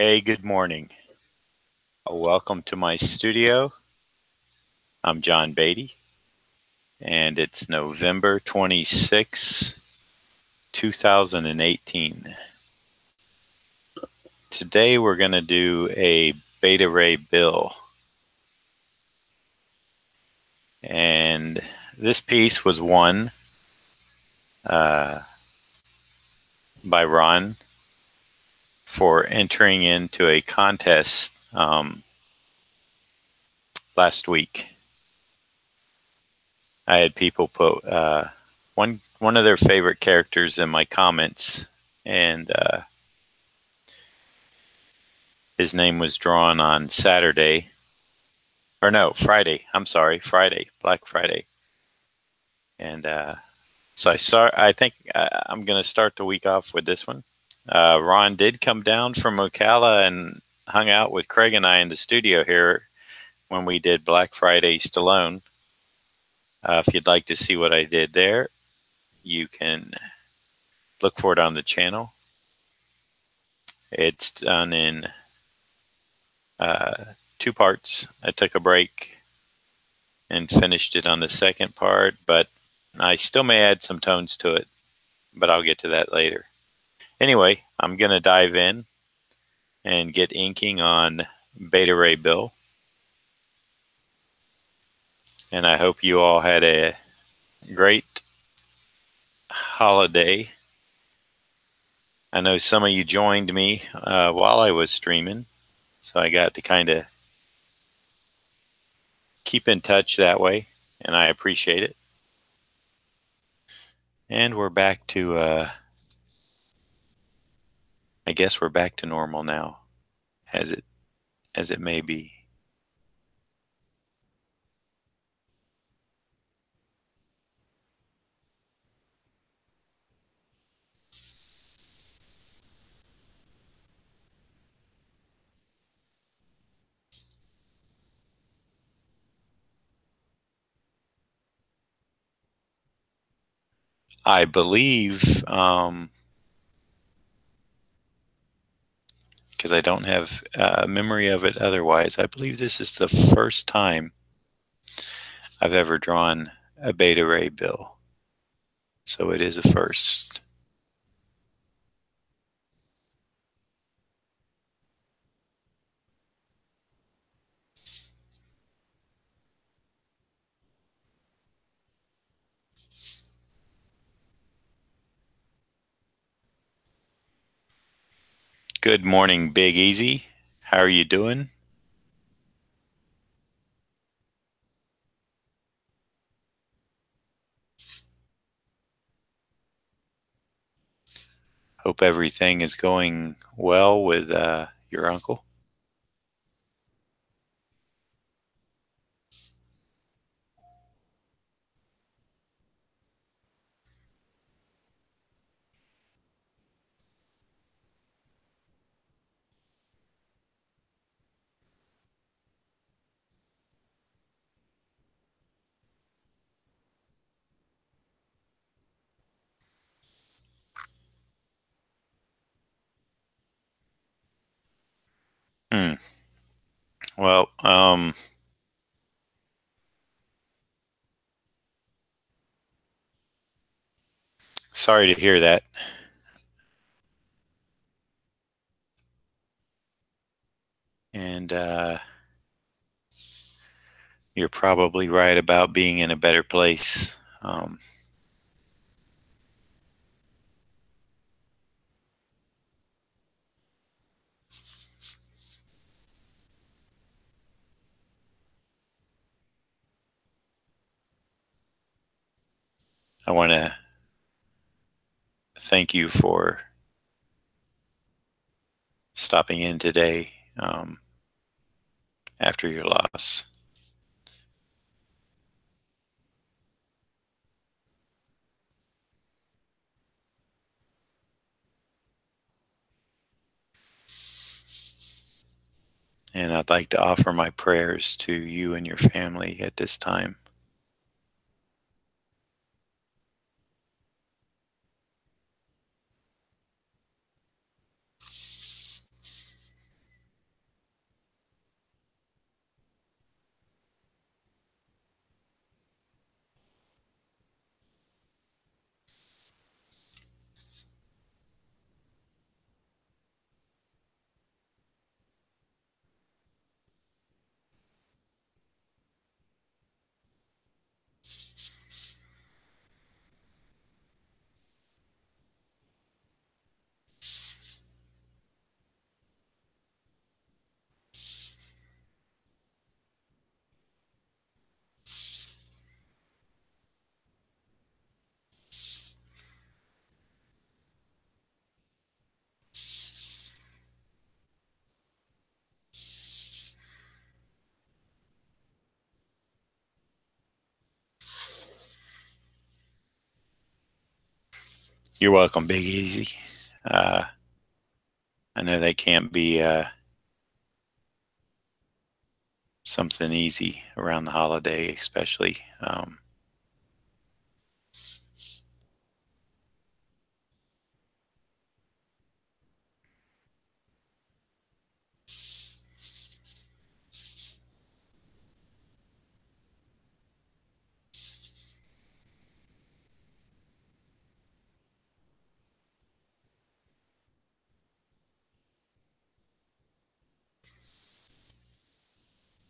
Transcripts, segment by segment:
Hey, good morning. Welcome to my studio. I'm John Beatty, and it's November 26, 2018. Today we're going to do a Beta Ray Bill. And this piece was won by Ron for entering into a contest last week. I had people put one of their favorite characters in my comments, and his name was drawn on Saturday. Or no, Friday. I'm sorry, Friday, Black Friday. And so I think I'm going to start the week off with this one. Ron did come down from Ocala and hung out with Craig and I in the studio here when we did Black Friday Stallone. If you'd like to see what I did there, you can look for it on the channel. It's done in 2 parts. I took a break and finished it on the second part, but I still may add some tones to it, but I'll get to that later. Anyway, I'm going to dive in and get inking on Beta Ray Bill. And I hope you all had a great holiday. I know some of you joined me while I was streaming, so I got to kind of keep in touch that way, and I appreciate it. And we're back to, I guess we're back to normal now, as it may be. I believe, because I don't have memory of it otherwise, I believe this is the first time I've ever drawn a Beta Ray Bill. So it is a first. Good morning, Big Easy. How are you doing? Hope everything is going well with your uncle. Well, sorry to hear that. And you're probably right about being in a better place. I want to thank you for stopping in today after your loss. And I'd like to offer my prayers to you and your family at this time. You're welcome, Big Easy. Uh, I know that can't be something easy around the holiday, especially.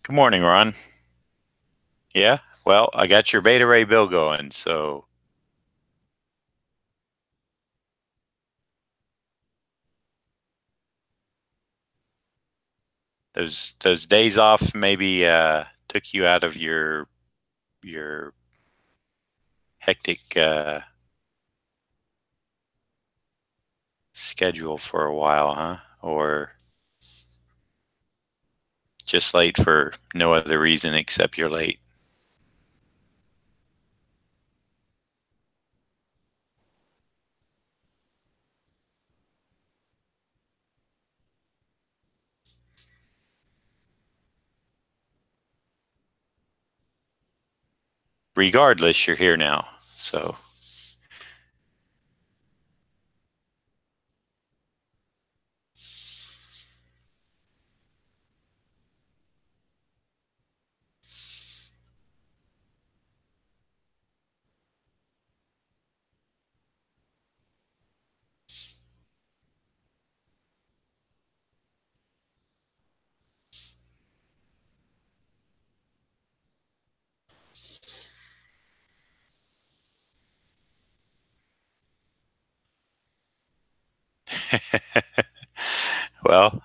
Good morning, Ron. Yeah, well, I got your Beta Ray bill going, so those days off maybe took you out of your hectic schedule for a while, huh? Or just late for no other reason except you're late. Regardless, you're here now. So well,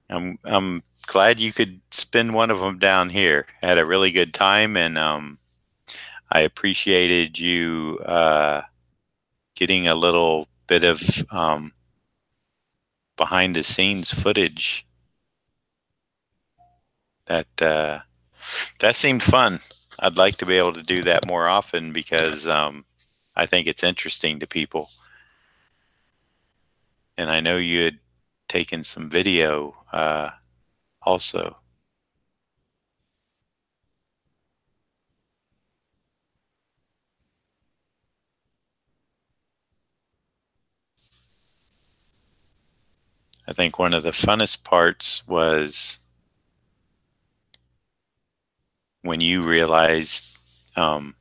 I'm glad you could spend one of them down here. I had a really good time, and I appreciated you getting a little bit of behind the scenes footage. That seemed fun. I'd like to be able to do that more often because I think it's interesting to people. And I know you had taken some video also. I think one of the funnest parts was when you realized, um,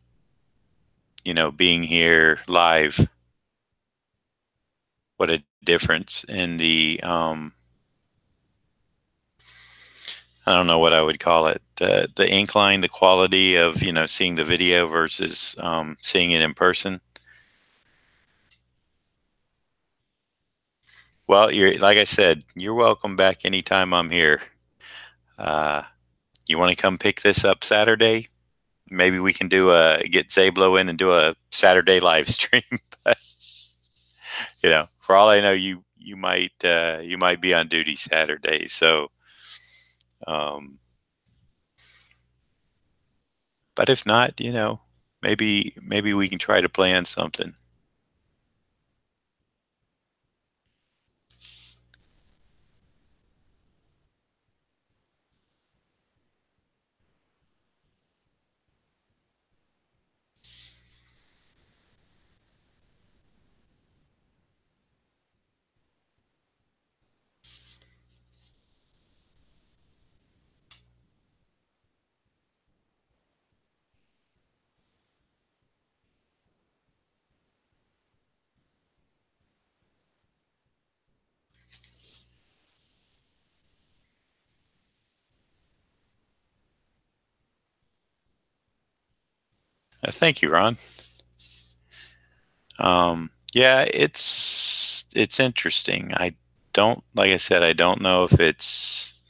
being here live, what a difference in the, I don't know what I would call it, the incline, the quality of, seeing the video versus seeing it in person. Well, you're like I said, you're welcome back anytime I'm here. Uh, you want to come pick this up Saturday? Maybe we can get Zablo in and do a Saturday live stream. But, for all I know, you might be on duty Saturday. So, um, but if not, maybe we can try to plan something. Thank you, Ron. Yeah, it's interesting. Like I said, I don't know if it's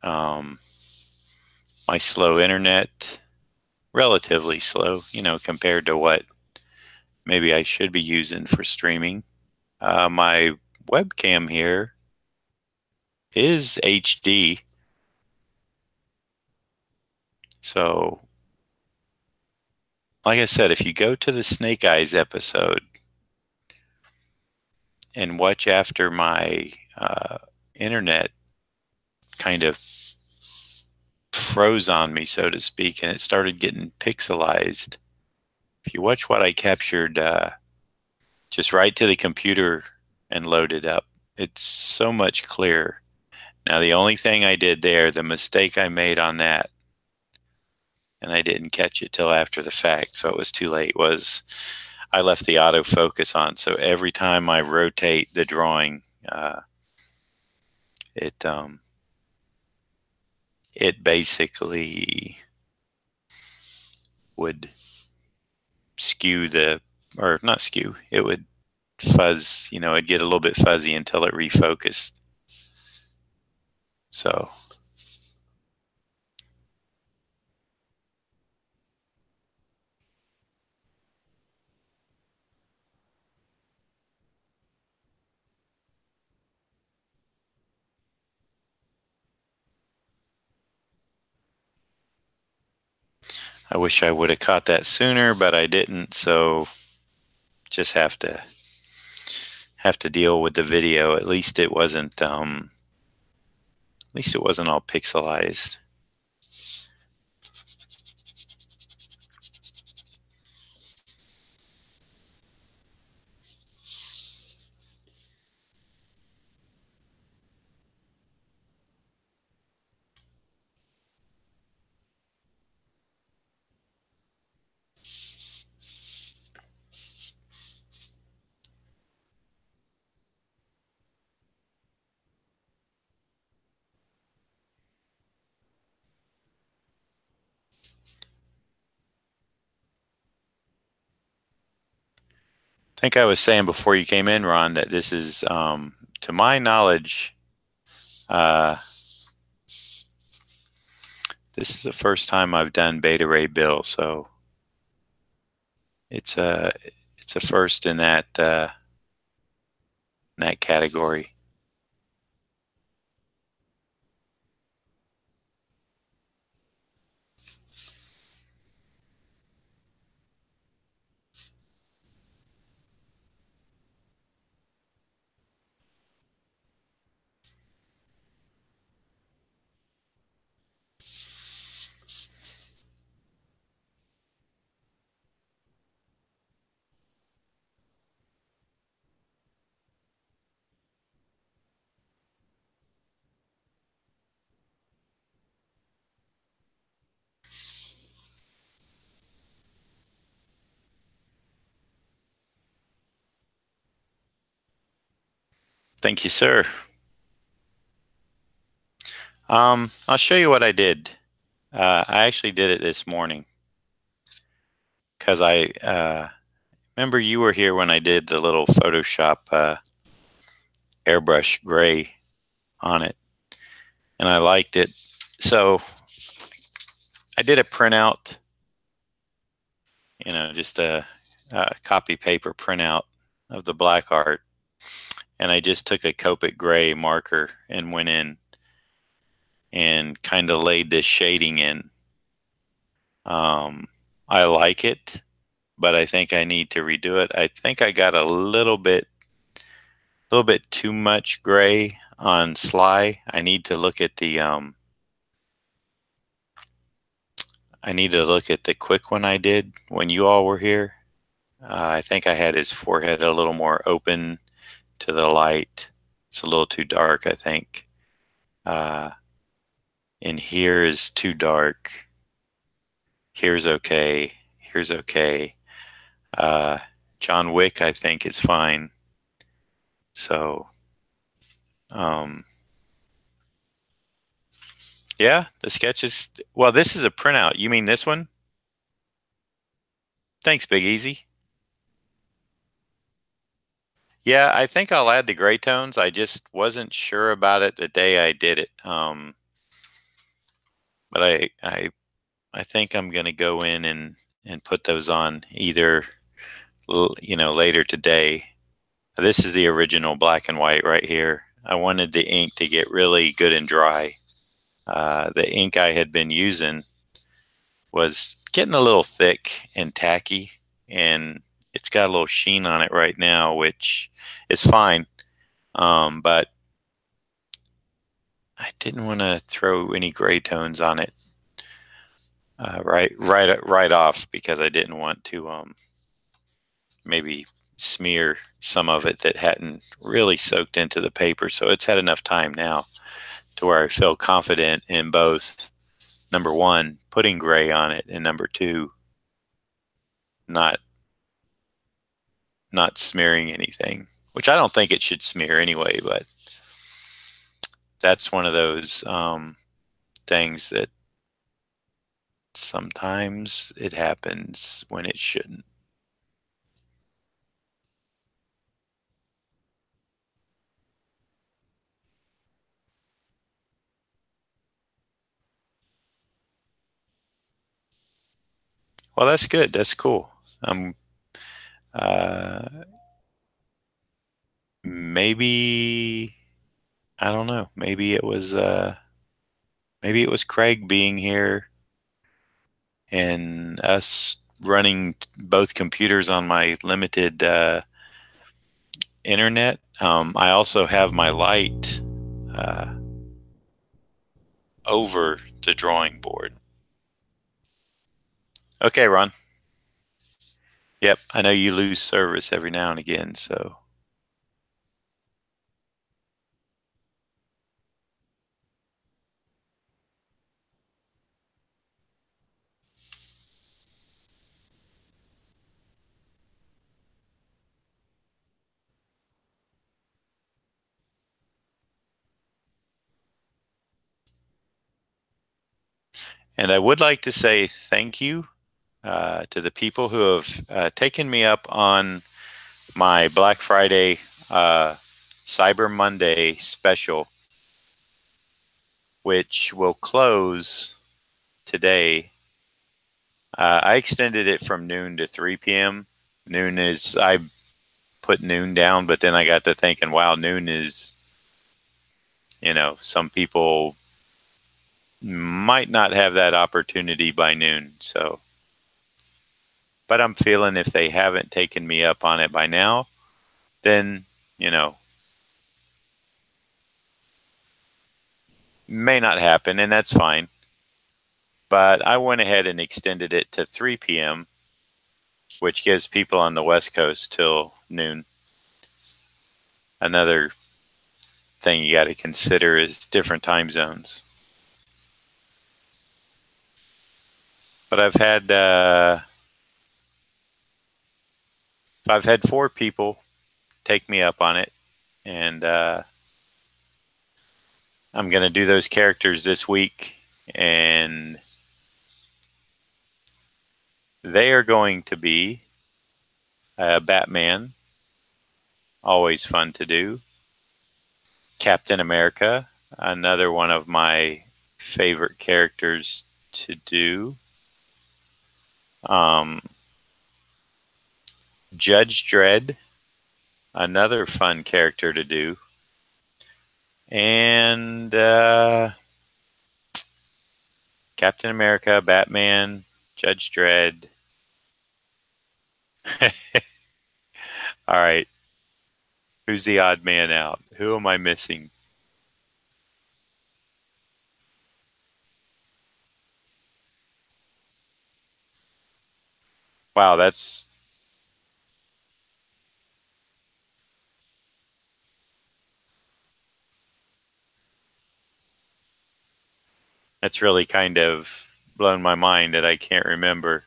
um, my slow internet, relatively slow, compared to what maybe I should be using for streaming. My webcam here is HD, so like I said, if you go to the Snake Eyes episode and watch after my internet kind of froze on me, so to speak, and it started getting pixelized. If you watch what I captured just right to the computer and loaded up, it's so much clearer. Now, the only thing I did there, the mistake I made on that, and I didn't catch it till after the fact, so it was too late, was I left the autofocus on. So every time I rotate the drawing, it it basically would skew the, or not skew, it would fuzz, it'd get a little bit fuzzy until it refocused. So I wish I would have caught that sooner, but I didn't. So just have to deal with the video. At least it wasn't all pixelized. I think I was saying before you came in, Ron, that this is, to my knowledge, this is the first time I've done Beta Ray Bill, so it's a first in that category. Thank you, sir. I'll show you what I did. I actually did it this morning because I remember you were here when I did the little Photoshop airbrush gray on it, and I liked it. So I did a printout, just a copy paper printout of the black art, and I just took a Copic gray marker and went in and kind of laid this shading in. I like it, but I think I need to redo it. I think I got a little bit too much gray on Sly. I need to look at the quick one I did when you all were here. I think I had his forehead a little more open to the light. It's a little too dark, I think. And here is too dark. Here's okay. Here's okay. John Wick, I think, is fine. So, yeah, the sketch is, well, this is a printout. You mean this one? Thanks, Big Easy. Yeah, I think I'll add the gray tones. I just wasn't sure about it the day I did it. But I think I'm going to go in and put those on either, later today. This is the original black and white right here. I wanted the ink to get really good and dry. The ink I had been using was getting a little thick and tacky, and it's got a little sheen on it right now, which is fine. But I didn't want to throw any gray tones on it right off, because I didn't want to maybe smear some of it that hadn't really soaked into the paper. So it's had enough time now to where I feel confident in both, number one, putting gray on it, and number two, not smearing anything, which I don't think it should smear anyway, but that's one of those things that sometimes it happens when it shouldn't. Well, that's good. That's cool. Uh, maybe, I don't know. Maybe it was Craig being here and us running both computers on my limited internet. I also have my light uh, over the drawing board. Okay, Ron. Yep, I know you lose service every now and again, so. And I would like to say thank you to the people who have taken me up on my Black Friday Cyber Monday special, which will close today. I extended it from noon to 3 p.m. I put noon down, but then I got to thinking, wow, noon is, some people might not have that opportunity by noon. So, but I'm feeling if they haven't taken me up on it by now, then, may not happen, and that's fine. But I went ahead and extended it to 3 p.m., which gives people on the West Coast till noon. Another thing you got to consider is different time zones. But I've had 4 people take me up on it, and I'm going to do those characters this week, and they are going to be Batman, always fun to do. Captain America, another one of my favorite characters to do. Judge Dredd, another fun character to do. And Captain America, Batman, Judge Dredd. All right. Who's the odd man out? Who am I missing? Wow, that's really kind of blown my mind that I can't remember.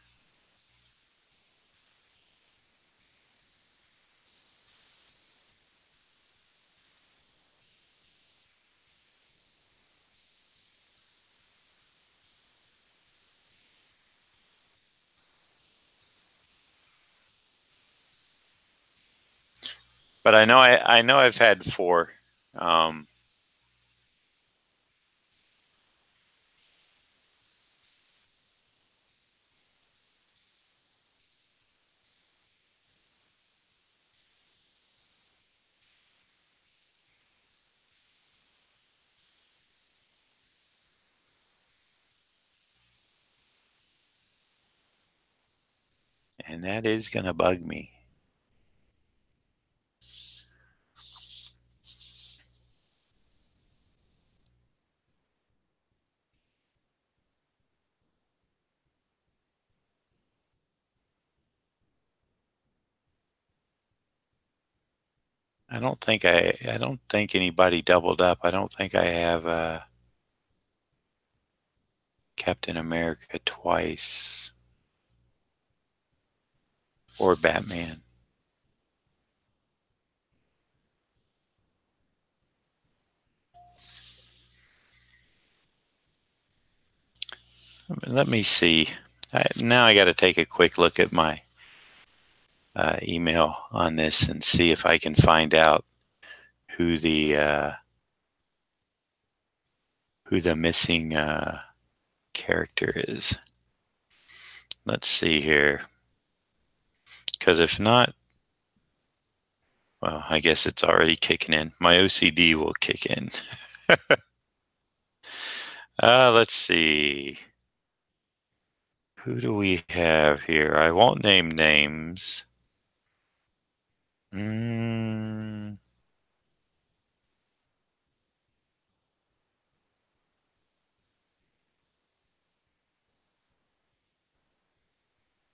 But I know I've had 4. Um, And that is going to bug me. I don't think anybody doubled up. I don't think I have Captain America twice or Batman. Let me see. Now I got to take a quick look at my email on this and see if I can find out who the missing character is. Let's see here. Because if not, well, I guess it's already kicking in. My OCD will kick in. Let's see. Who do we have here? I won't name names.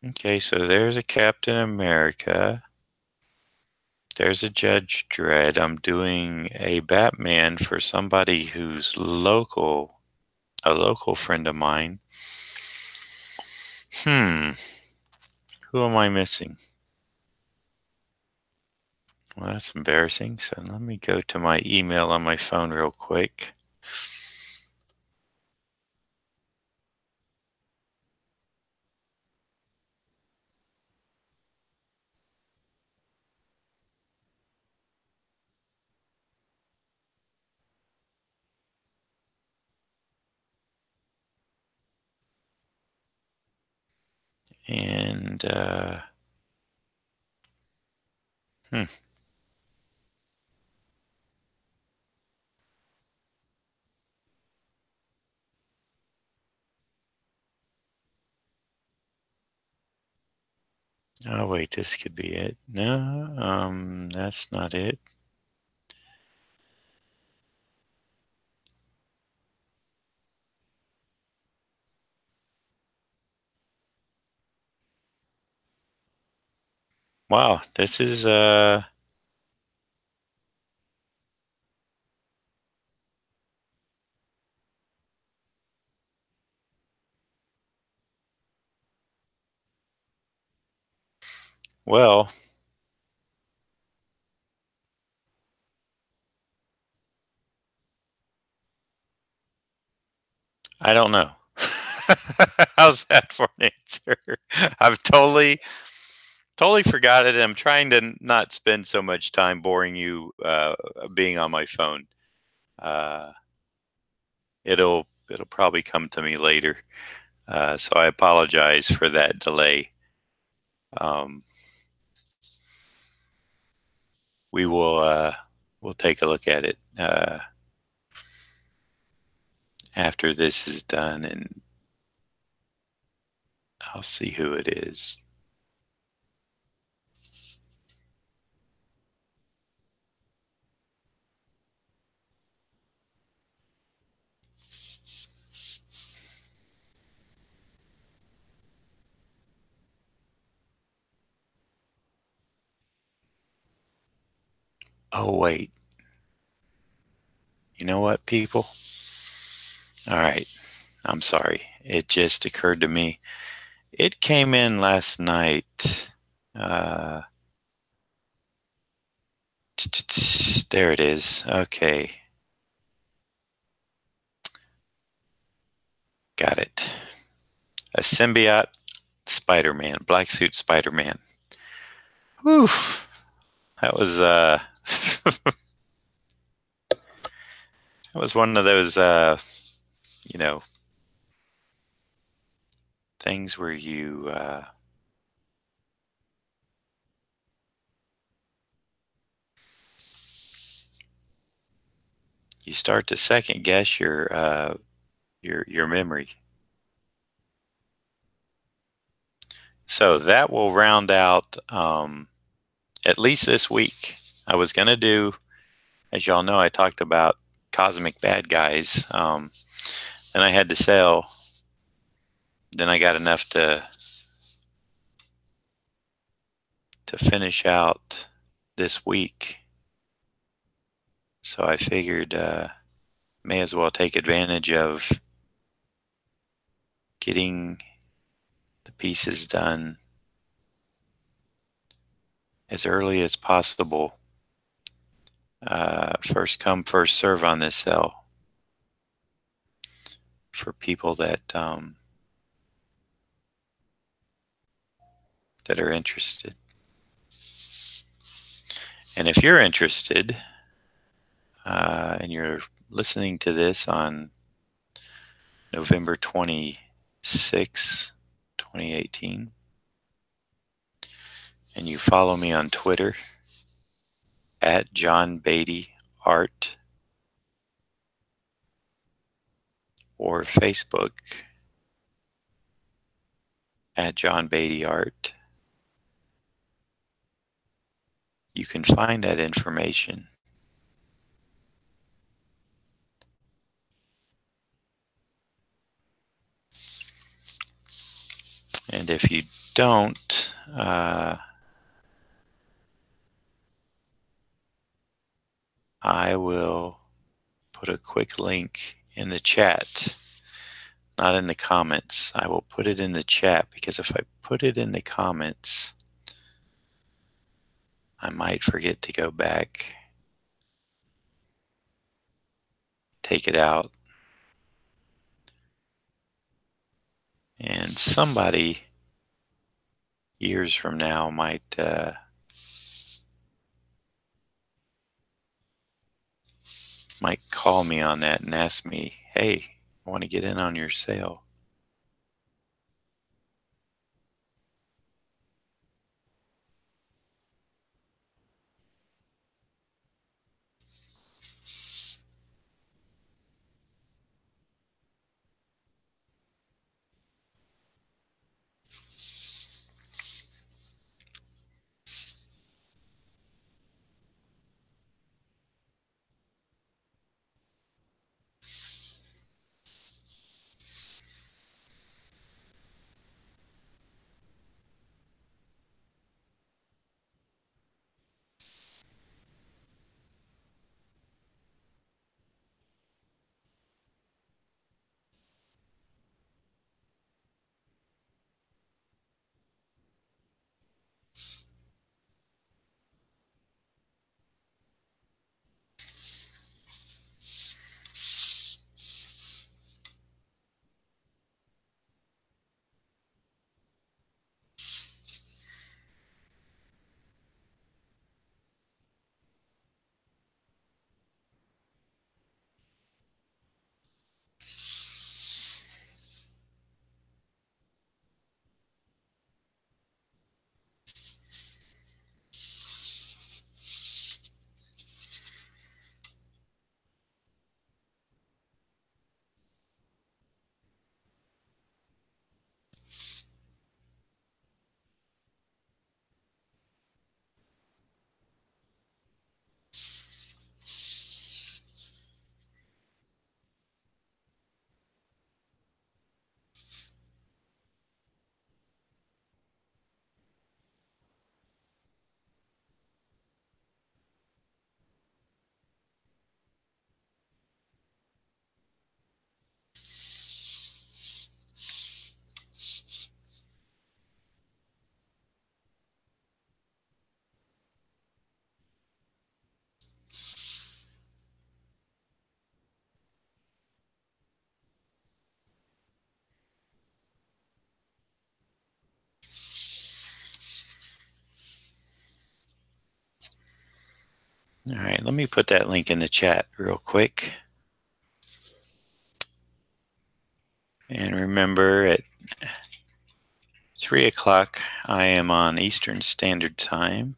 Okay, so there's a Captain America. There's a Judge Dredd. I'm doing a Batman for somebody who's local, a local friend of mine. Who am I missing? Well, that's embarrassing. So let me go to my email on my phone real quick. And, oh, wait, this could be it. No, that's not it. Wow, this is, well, I don't know. How's that for an answer? I've totally forgot it. I'm trying to not spend so much time boring you being on my phone. Uh, it'll probably come to me later. So I apologize for that delay. Um, we'll take a look at it after this is done, and I'll see who it is. Oh, wait. You know what, people? All right. I'm sorry. It just occurred to me. It came in last night. There it is. Okay. Got it. A symbiote Spider-Man, black suit Spider-Man. Whew. That was that was one of those you know, things where you start to second guess your memory. So that will round out at least this week. I was going to do, as y'all know, I talked about cosmic bad guys. And I had to sell. Then I got enough to finish out this week. So I figured may as well take advantage of getting the pieces done as early as possible. First come, first serve on this sale for people that that are interested. And if you're interested and you're listening to this on November 26, 2018, and you follow me on Twitter at johnbeattyart or Facebook at johnbeattyart, you can find that information. And if you don't, I will put a quick link in the chat, not in the comments. I will put it in the chat, because if I put it in the comments, I might forget to go back, take it out, and somebody years from now might call me on that and ask me, hey, I want to get in on your sale. All right, let me put that link in the chat real quick. And remember, at 3 o'clock, I am on Eastern Standard Time.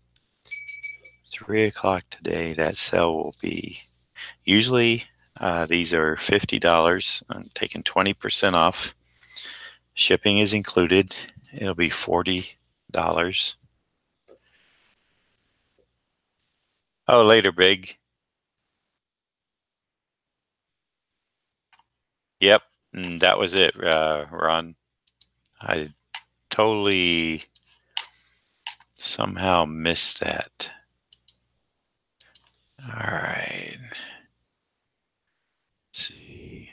3 o'clock today, that sale will be, usually these are $50. I'm taking 20% off. Shipping is included. it'll be $40. Oh, later, Big. Yep, and that was it, Ron. I totally somehow missed that. All right. Let's see.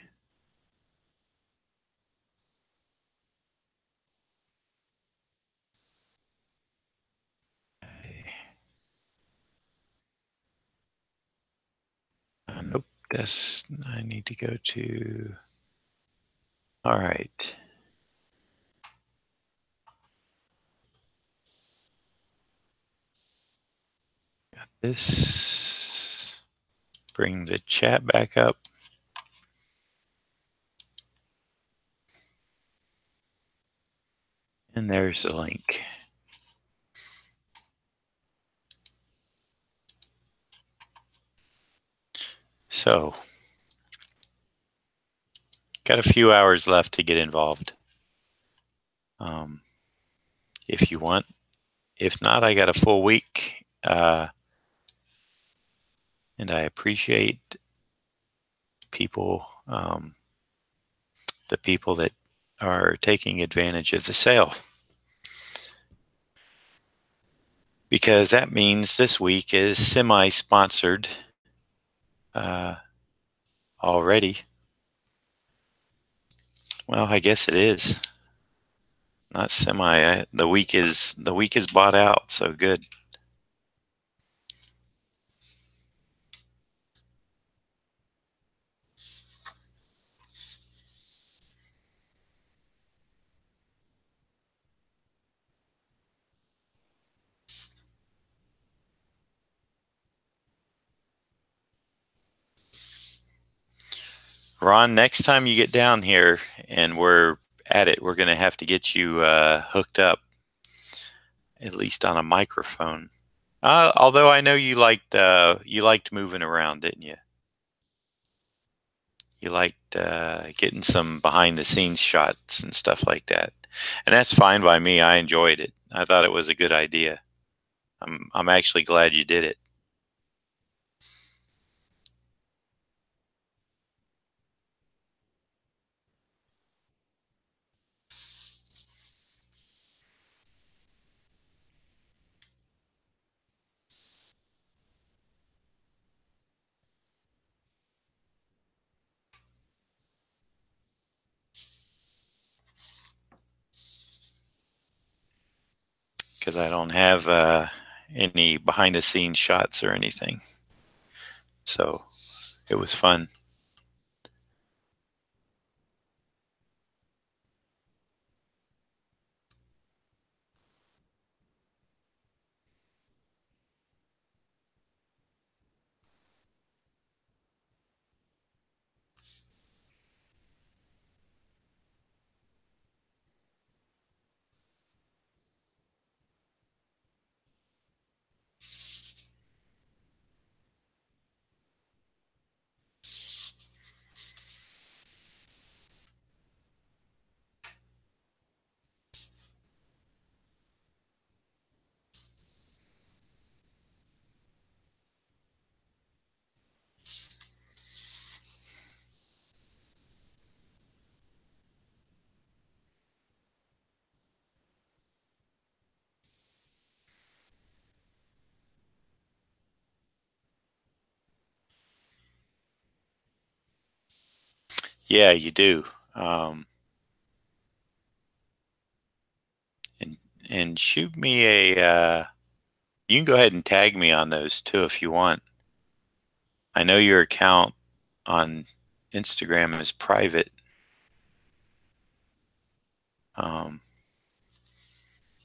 Nope, that's, I need to go to, all right. Got this. Bring the chat back up. And there's the link. So, got a few hours left to get involved. If you want. If not, I got a full week. And I appreciate people, the people that are taking advantage of the sale. Because that means this week is semi-sponsored already. Well, I guess it is. Not semi. The week is bought out, so good. Ron, next time you get down here and we're at it, we're going to have to get you hooked up, at least on a microphone. Although I know you liked moving around, didn't you? You liked getting some behind the scenes shots and stuff like that, and that's fine by me. I enjoyed it. I thought it was a good idea. I'm actually glad you did it. Because I don't have any behind the scenes shots or anything. So it was fun. Yeah, you do. And shoot me a. You can go ahead and tag me on those too if you want. I know your account on Instagram is private. But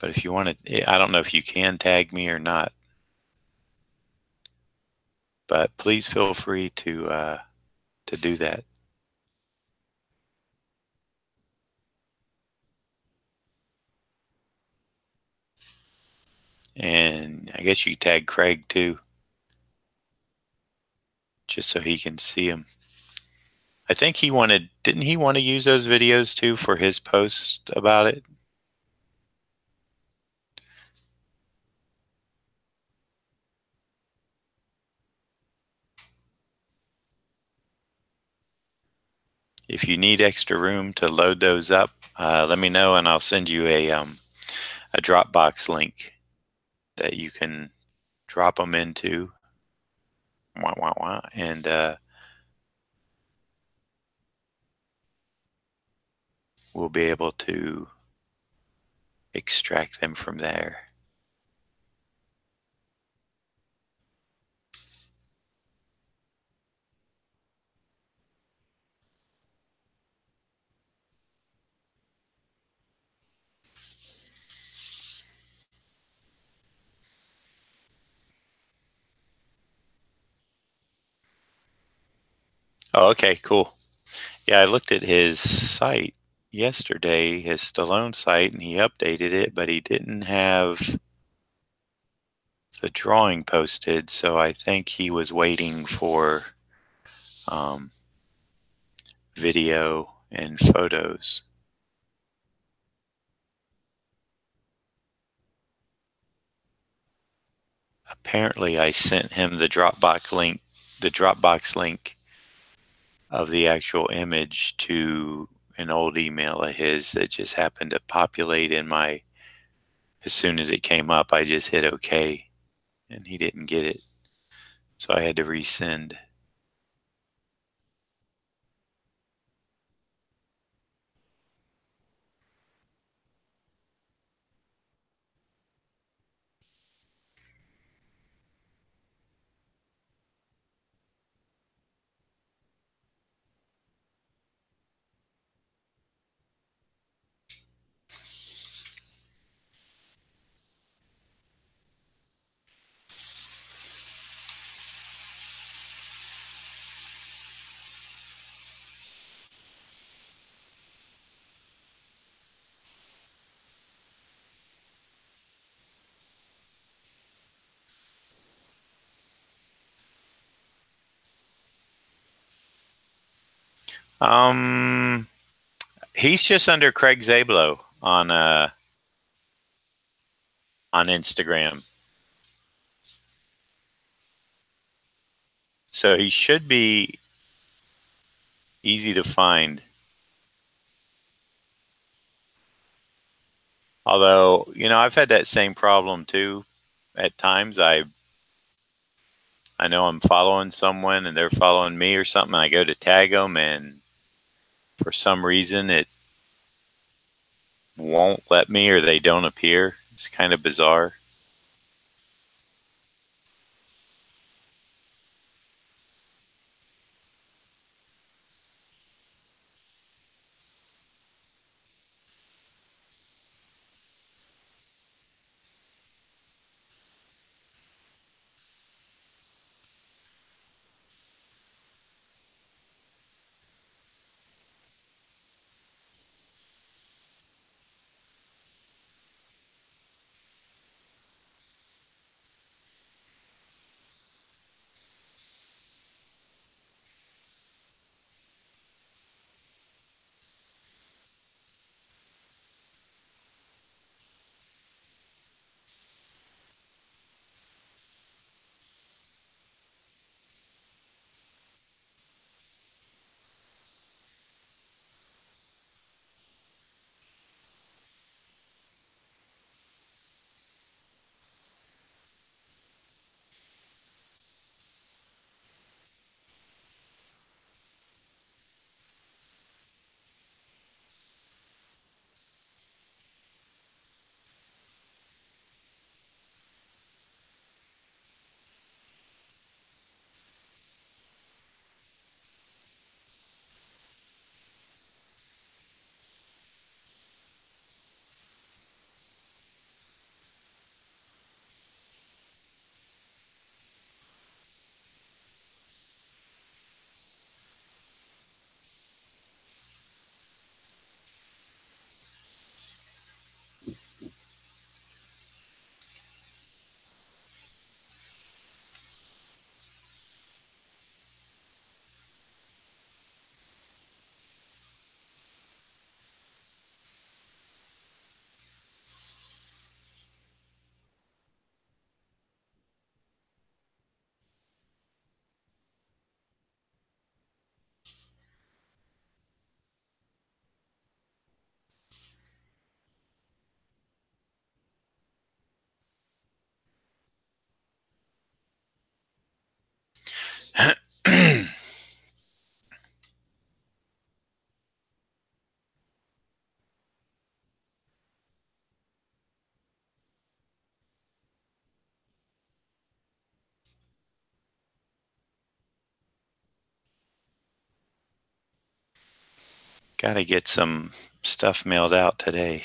if you want to, I don't know if you can tag me or not. But please feel free to do that. And I guess you tag Craig too, just so he can see them. I think didn't he want to use those videos too for his post about it? if you need extra room to load those up, let me know and I'll send you a Dropbox link that you can drop them into. And we'll be able to extract them from there. Oh, okay, cool. Yeah, I looked at his site yesterday, his Stallone site, and he updated it, but he didn't have the drawing posted, so I think he was waiting for um, video and photos. Apparently, I sent him the Dropbox link of the actual image to an old email of his that just happened to populate in my. As soon as it came up, I just hit OK, and he didn't get it, so I had to resend. Um, he's just under Craig Zablo on Instagram, so he should be easy to find. Although, I've had that same problem too. At times, I know I'm following someone and they're following me or something. And I go to tag them, and for some reason, it won't let me, or they don't appear. It's kind of bizarre. Gotta get some stuff mailed out today,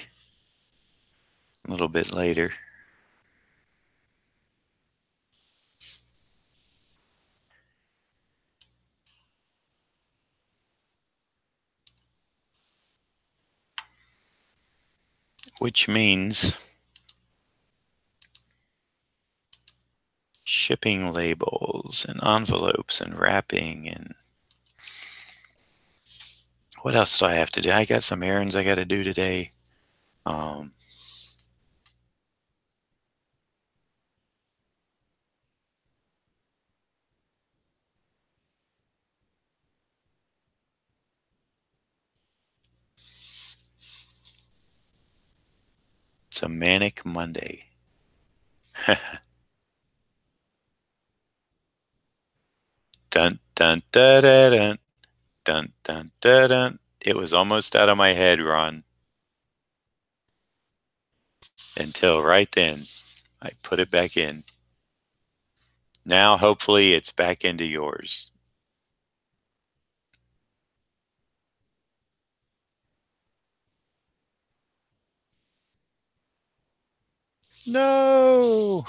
a little bit later. Which means shipping labels and envelopes and wrapping and what else do I have to do? I got some errands I got to do today. Um, it's a manic Monday. Dun dun dun dun dun dun dun dun dun. It was almost out of my head, Ron, until right then I put it back in. Now, hopefully, it's back into yours. No.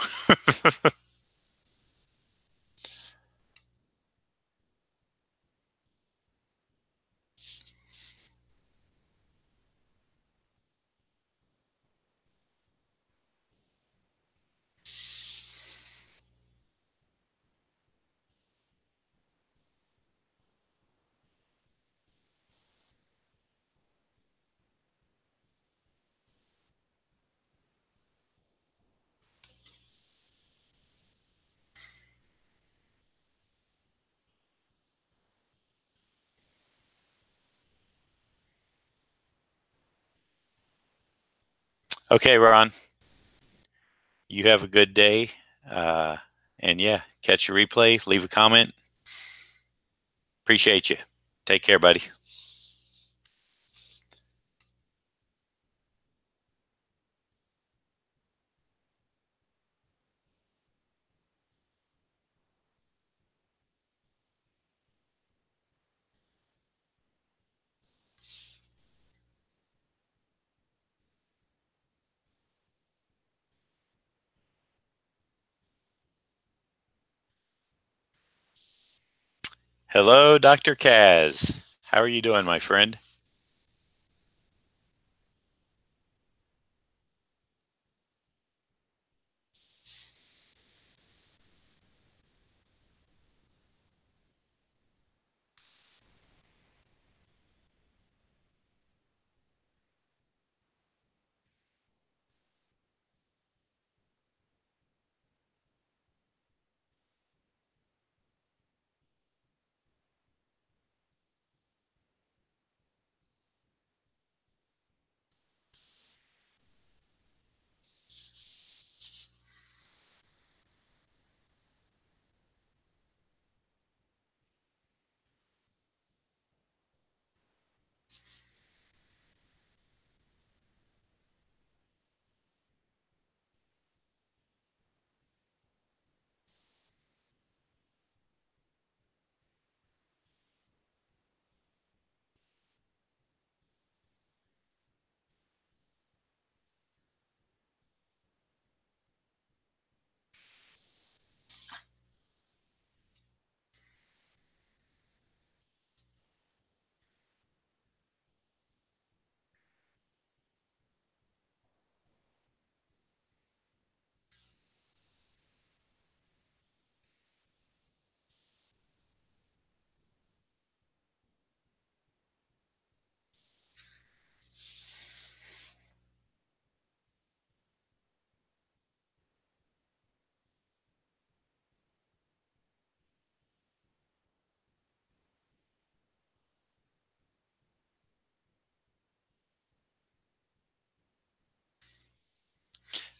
Okay, Ron, you have a good day. Uh, and yeah, catch a replay, leave a comment. Appreciate you. Take care, buddy. Hello, Dr. Kaz. How are you doing, my friend?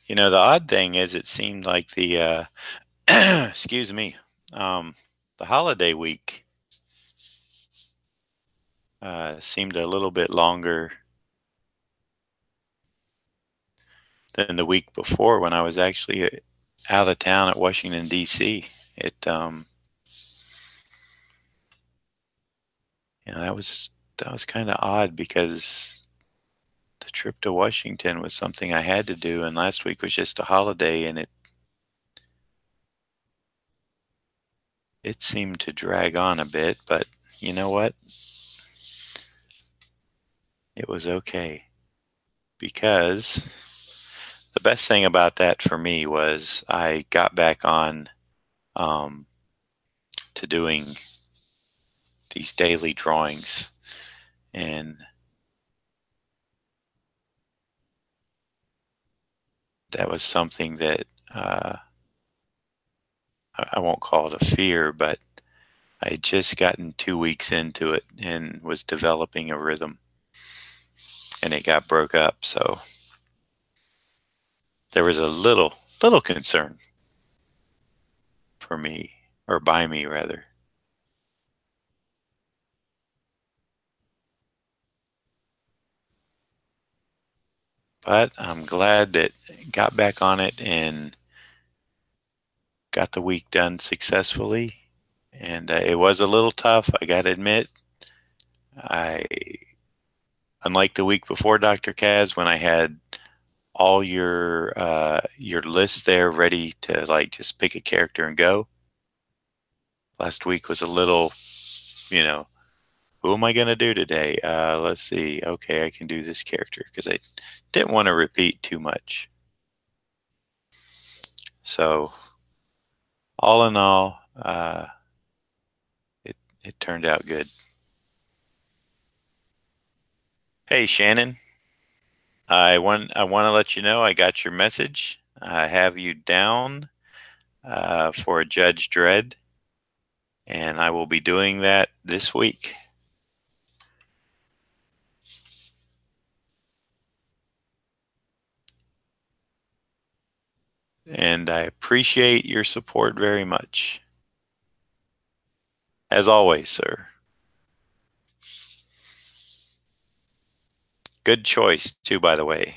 You know, the odd thing is it seemed like the excuse me, um, the holiday week seemed a little bit longer than the week before when I was actually out of town at Washington, D.C. It, you know, that was kind of odd because the trip to Washington was something I had to do, and last week was just a holiday, and it seemed to drag on a bit, but you know what? It was okay because the best thing about that for me was I got back on um, to doing these daily drawings, and that was something that I won't call it a fear, but I had just gotten 2 weeks into it and was developing a rhythm, and it got broke up. So there was a little concern for me, or by me rather. But I'm glad that got back on it and got the week done successfully. And it was a little tough, I got to admit. I, unlike the week before, Dr. Kaz, when I had all your list there ready to like just pick a character and go. Last week was a little, you know, who am I going to do today? Let's see. Okay, I can do this character because I didn't want to repeat too much. So, all in all, it turned out good. Hey, Shannon, I want to let you know I got your message. I have you down for a Judge Dredd, and I will be doing that this week. And I appreciate your support very much. As always, sir. Good choice, too, by the way.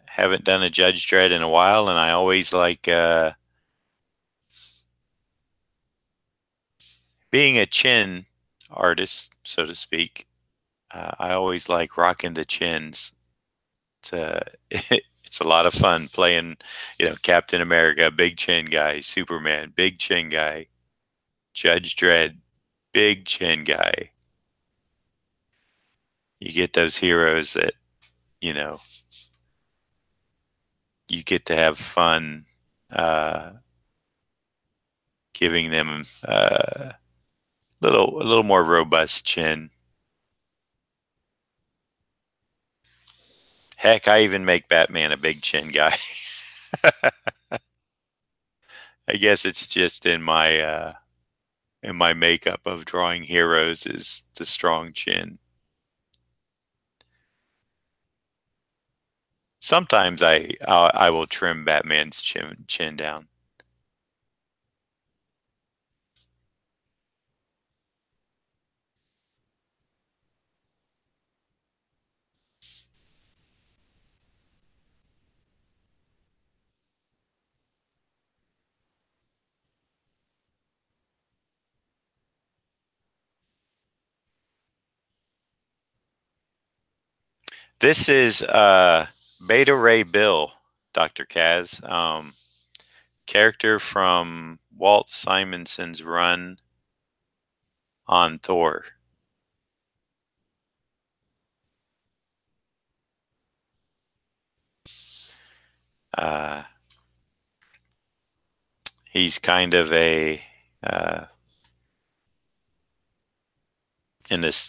Haven't done a Judge Dredd in a while, and I always like being a chin artist, so to speak. I always like rocking the chins. It's a lot of fun playing, Captain America, big chin guy, Superman, big chin guy, Judge Dredd, big chin guy. You get those heroes that, you know, you get to have fun uh, giving them a little more robust chin. Heck, I even make Batman a big chin guy. I guess it's just in my makeup of drawing heroes is the strong chin. Sometimes I will trim Batman's chin down. This is Beta Ray Bill, Dr. Kaz, character from Walt Simonson's run on Thor. Uh, he's kind of a in this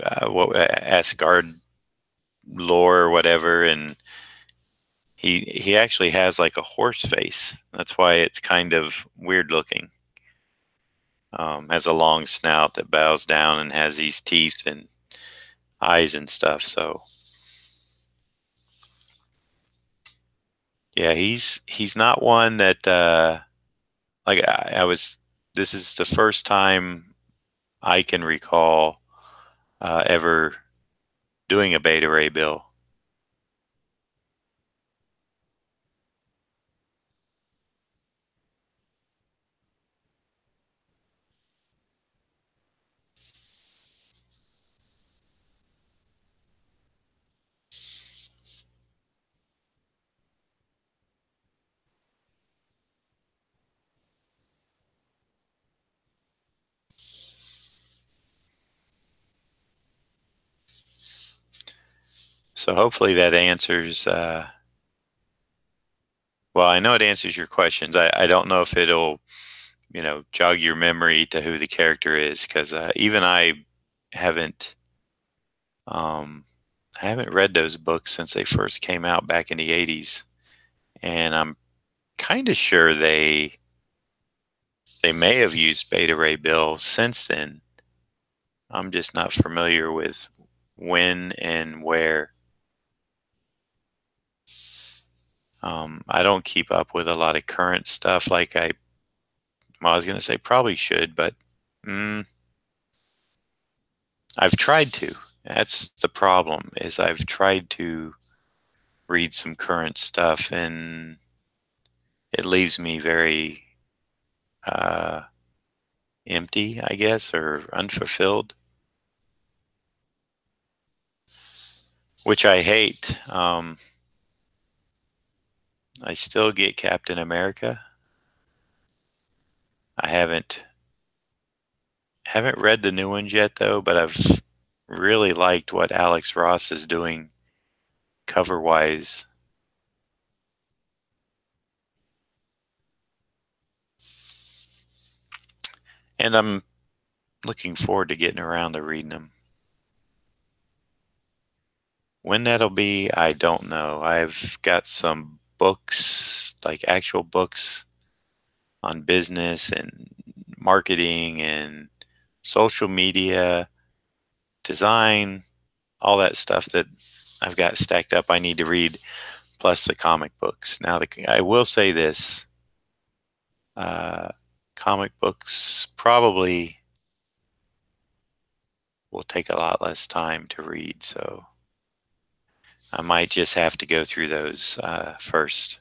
Asgard lore or whatever, and he actually has like a horse face. That's why it's kind of weird looking. Has a long snout that bows down and has these teeth and eyes and stuff. So yeah, he's not one that like I was. This is the first time I can recall ever doing a Beta Ray Bill. So hopefully that answers, well, I know it answers your questions. I don't know if it'll, jog your memory to who the character is, because even haven't, um, I haven't read those books since they first came out back in the 80s. And I'm kind of sure they may have used Beta Ray Bill since then. I'm just not familiar with when and where. I don't keep up with a lot of current stuff like I was going to say probably should, but I've tried to. That's the problem, is I've tried to read some current stuff and it leaves me very uh, empty, I guess, or unfulfilled, which I hate. I still get Captain America. I haven't read the new ones yet though, but I've really liked what Alex Ross is doing cover wise. And I'm looking forward to getting around to reading them. When that'll be, I don't know. I've got some books, like actual books on business and marketing and social media, design, all that stuff that I've got stacked up I need to read, plus the comic books. Now, I will say this, comic books probably will take a lot less time to read, so I might just have to go through those first.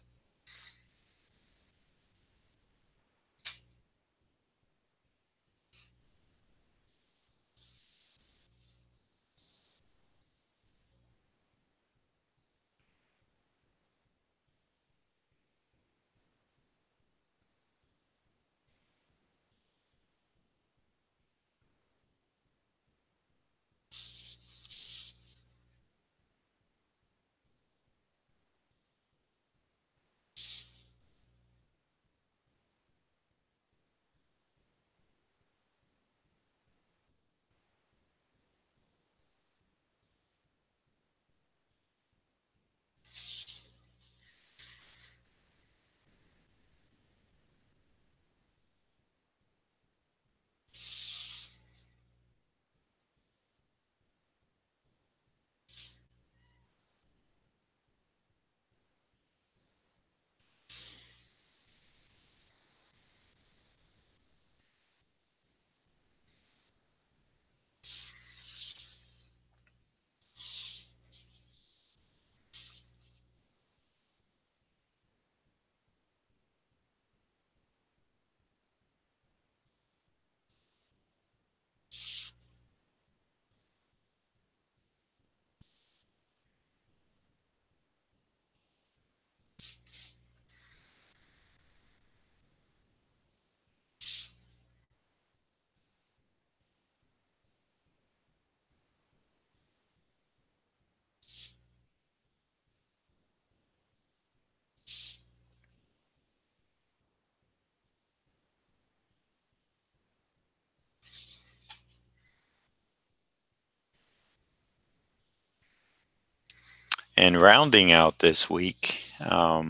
And rounding out this week, I've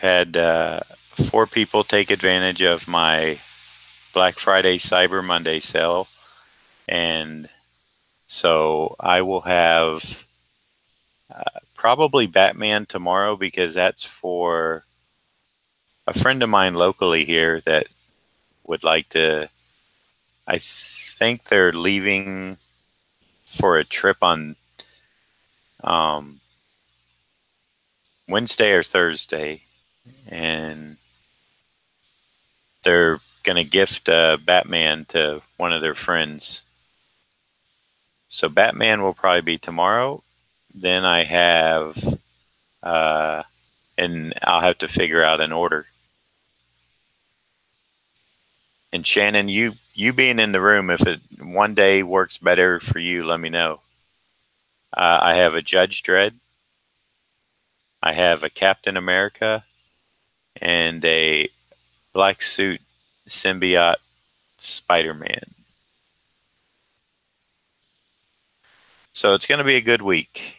had 4 people take advantage of my Black Friday Cyber Monday sale. And so I will have probably Batman tomorrow, because that's for a friend of mine locally here that would like to. I think they're leaving for a trip on Wednesday or Thursday, and they're going to gift Batman to one of their friends. So Batman will probably be tomorrow. Then I have, and I'll have to figure out an order. And Shannon, you being in the room, if it one day works better for you, let me know. I have a Judge Dredd. I have a Captain America and a black suit symbiote Spider-Man. So it's going to be a good week.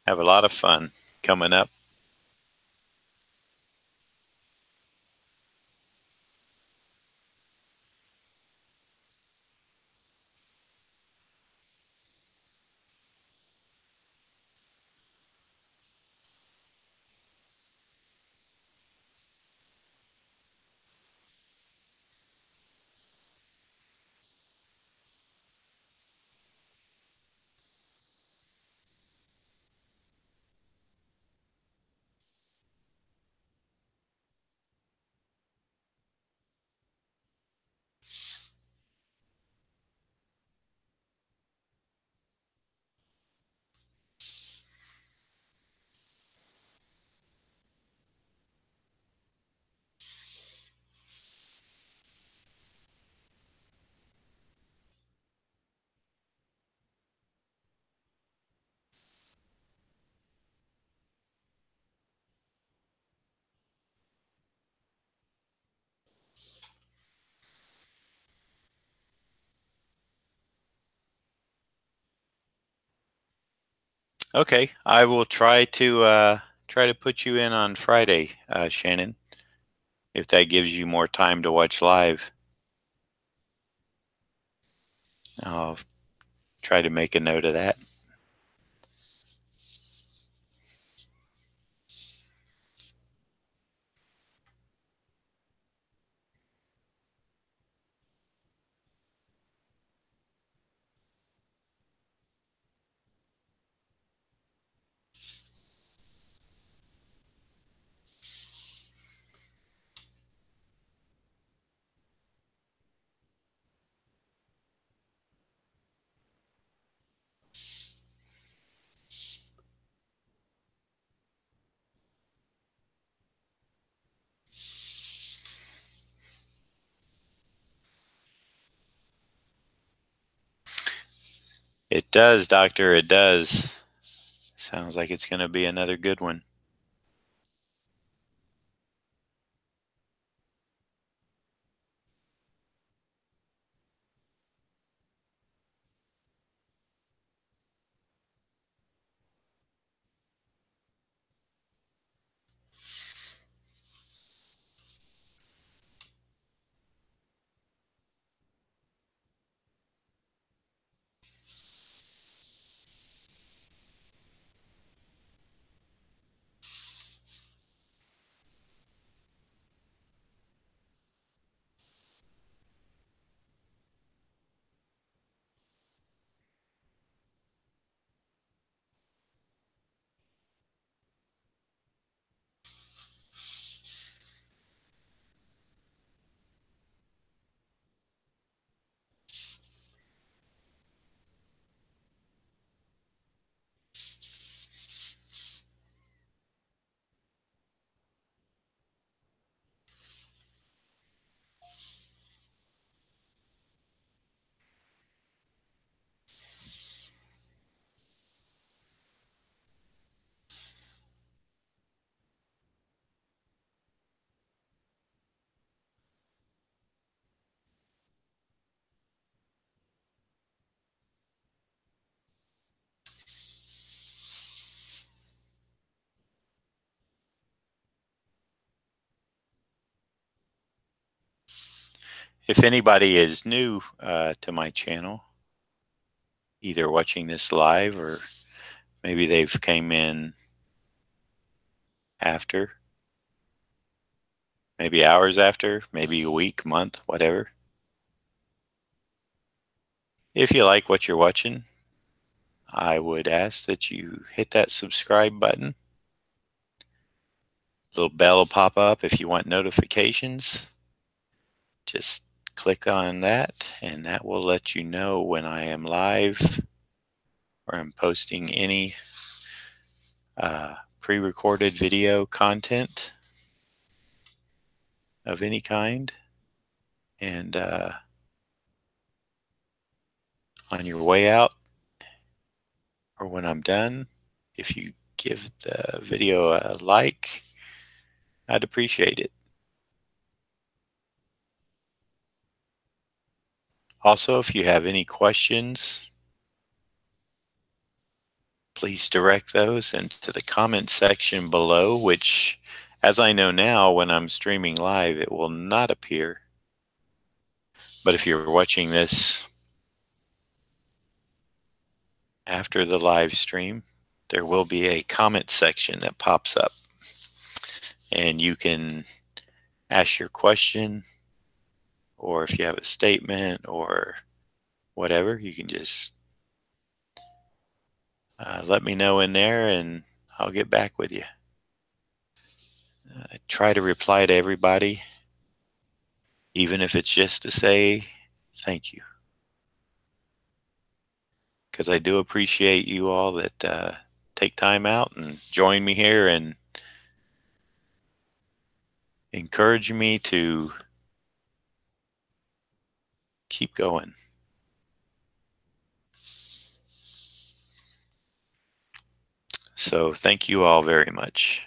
Have a lot of fun coming up. Okay, I will try to put you in on Friday, Shannon, if that gives you more time to watch live. I'll try to make a note of that. It does, Doctor. It does. Sounds like it's going to be another good one. If anybody is new to my channel, either watching this live or maybe they've came in after, maybe hours after, maybe a week, month, whatever. If you like what you're watching, I would ask that you hit that subscribe button. Little bell will pop up if you want notifications. Just click on that, and that will let you know when I am live or I'm posting any pre-recorded video content of any kind. And on your way out, or when I'm done, if you give the video a like, I'd appreciate it. Also, if you have any questions, please direct those into the comment section below, which, as I know now, when I'm streaming live, it will not appear. But if you're watching this after the live stream, there will be a comment section that pops up, and you can ask your question, or if you have a statement or whatever, you can just let me know in there, and I'll get back with you. I try to reply to everybody, even if it's just to say thank you, because I do appreciate you all that take time out and join me here and encourage me to keep going. So thank you all very much.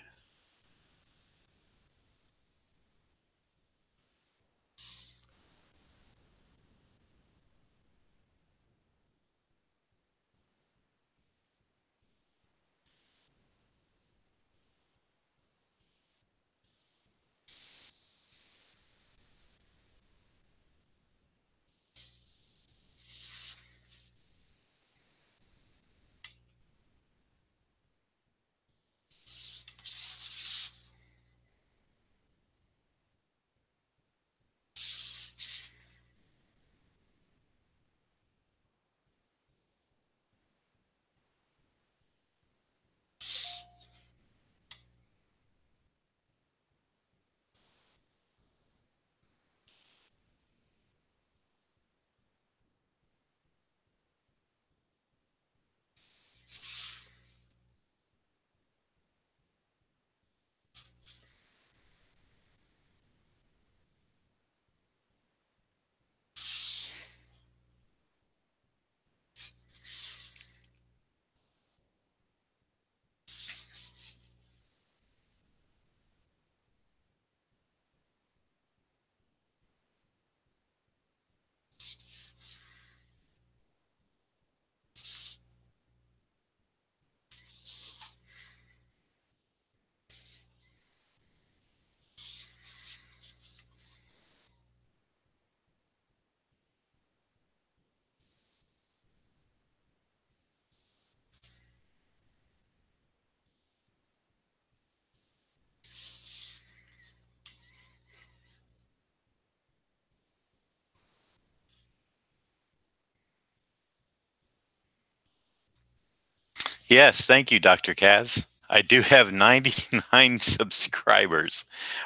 Yes, thank you, Dr. Kaz. I do have 99 subscribers,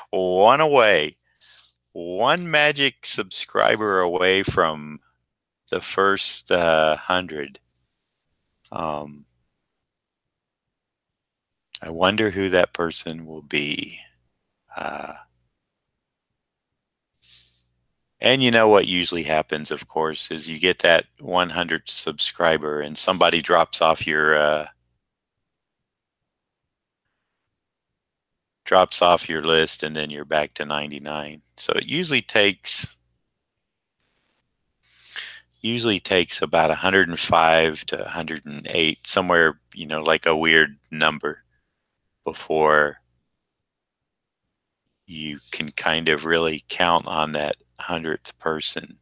one away, one magic subscriber away from the first 100. I wonder who that person will be. And you know what usually happens, of course, is you get that 100 subscriber and somebody drops off your list, and then you're back to 99. So it usually takes about 105 to 108, somewhere, like a weird number, before you can kind of really count on that 100th person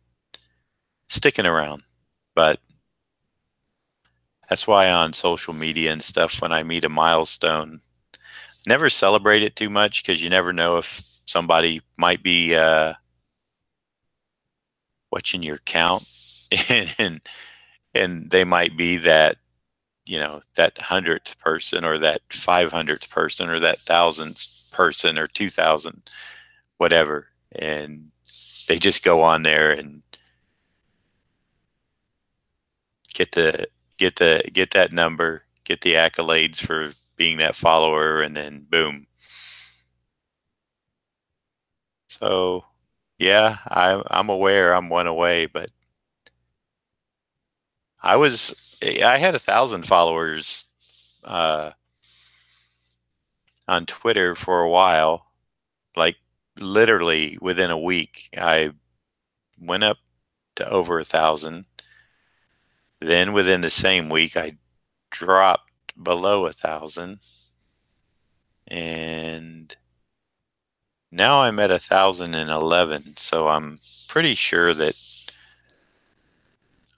sticking around. But that's why on social media and stuff, when I meet a milestone, never celebrate it too much, because you never know if somebody might be watching your count, and they might be that, that 100th person, or that 500th person, or that 1,000th person, or 2,000, whatever. And they just go on there and get the get that number, get the accolades for being that follower, and then boom. So yeah, I'm aware I'm one away, but I had 1,000 followers uh, on Twitter for a while. Like literally within a week, I went up to over 1,000. Then within the same week, I dropped below 1,000, and now I'm at 1,011. So I'm pretty sure that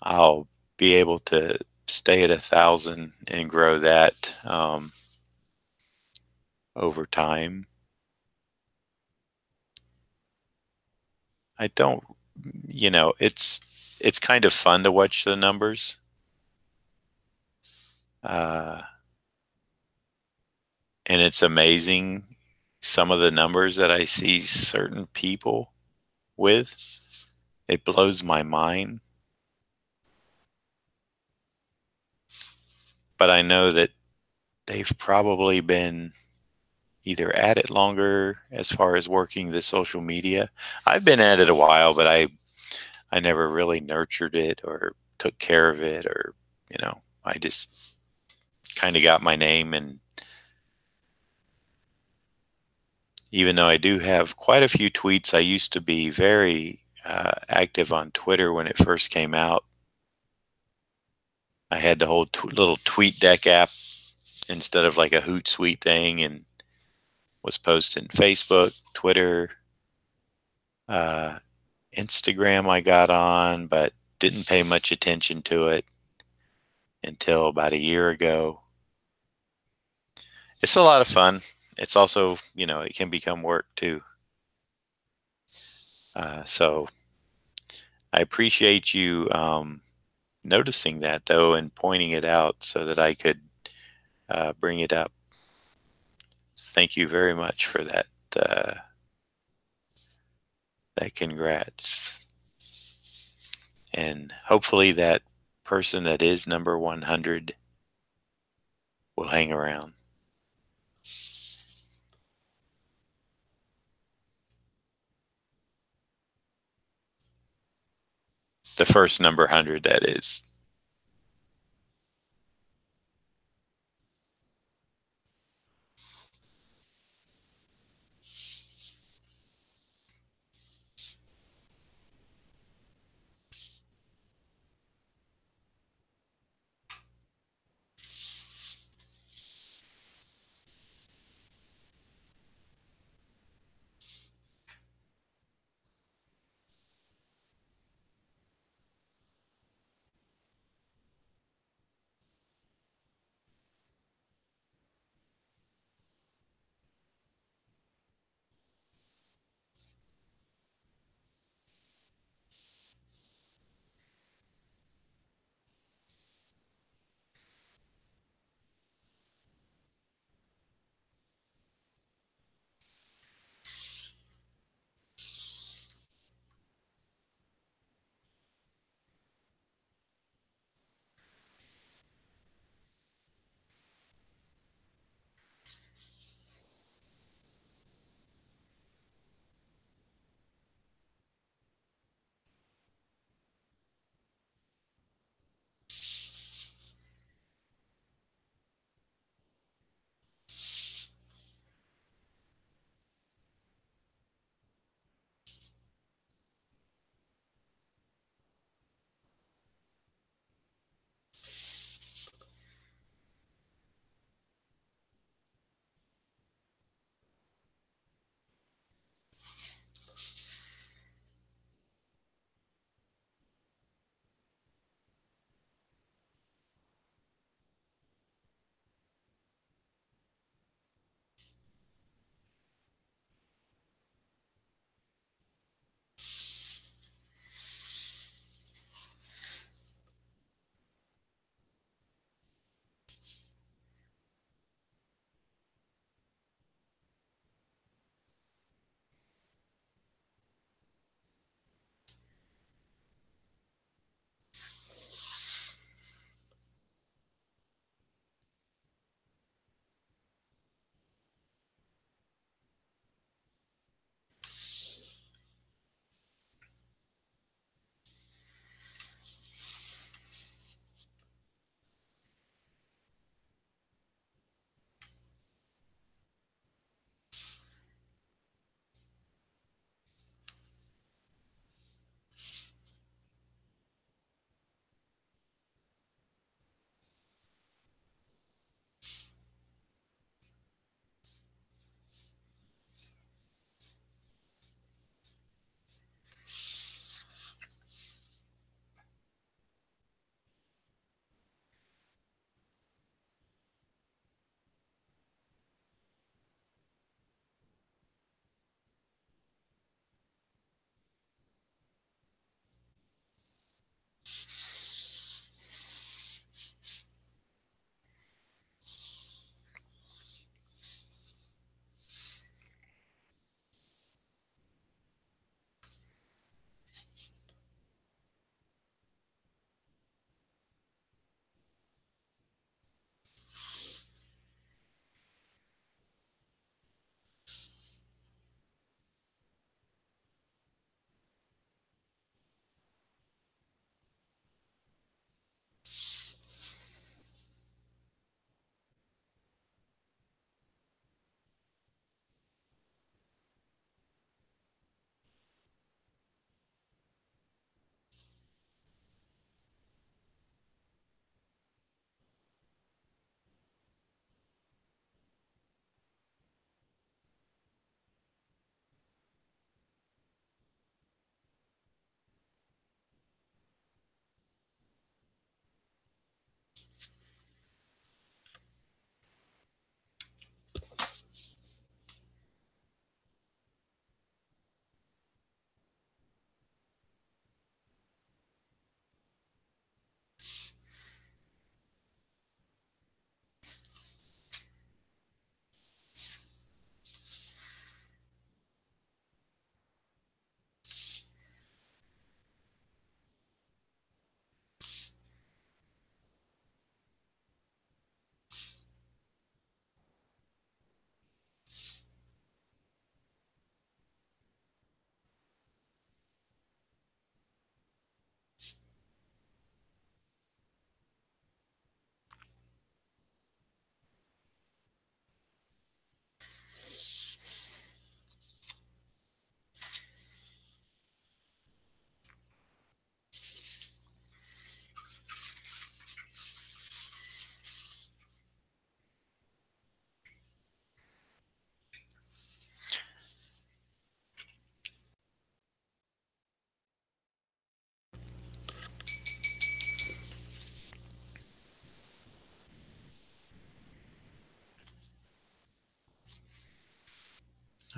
I'll be able to stay at 1,000 and grow that over time. I don't, it's kind of fun to watch the numbers. Uh, and it's amazing some of the numbers that I see certain people with. It blows my mind. But I know that they've probably been either at it longer as far as working the social media. I've been at it a while, but I never really nurtured it or took care of it, or I just kind of got my name. And even though I do have quite a few tweets, I used to be very active on Twitter when it first came out. I had the whole little tweet deck app instead of like a Hootsuite thing, and was posting Facebook, Twitter, uh, Instagram I got on, but didn't pay much attention to it until about a year ago. It's a lot of fun. It's also, it can become work too. So I appreciate you noticing that though and pointing it out so that I could bring it up. Thank you very much for that congrats. And hopefully that person that is number 100 will hang around. The first number 100, that is.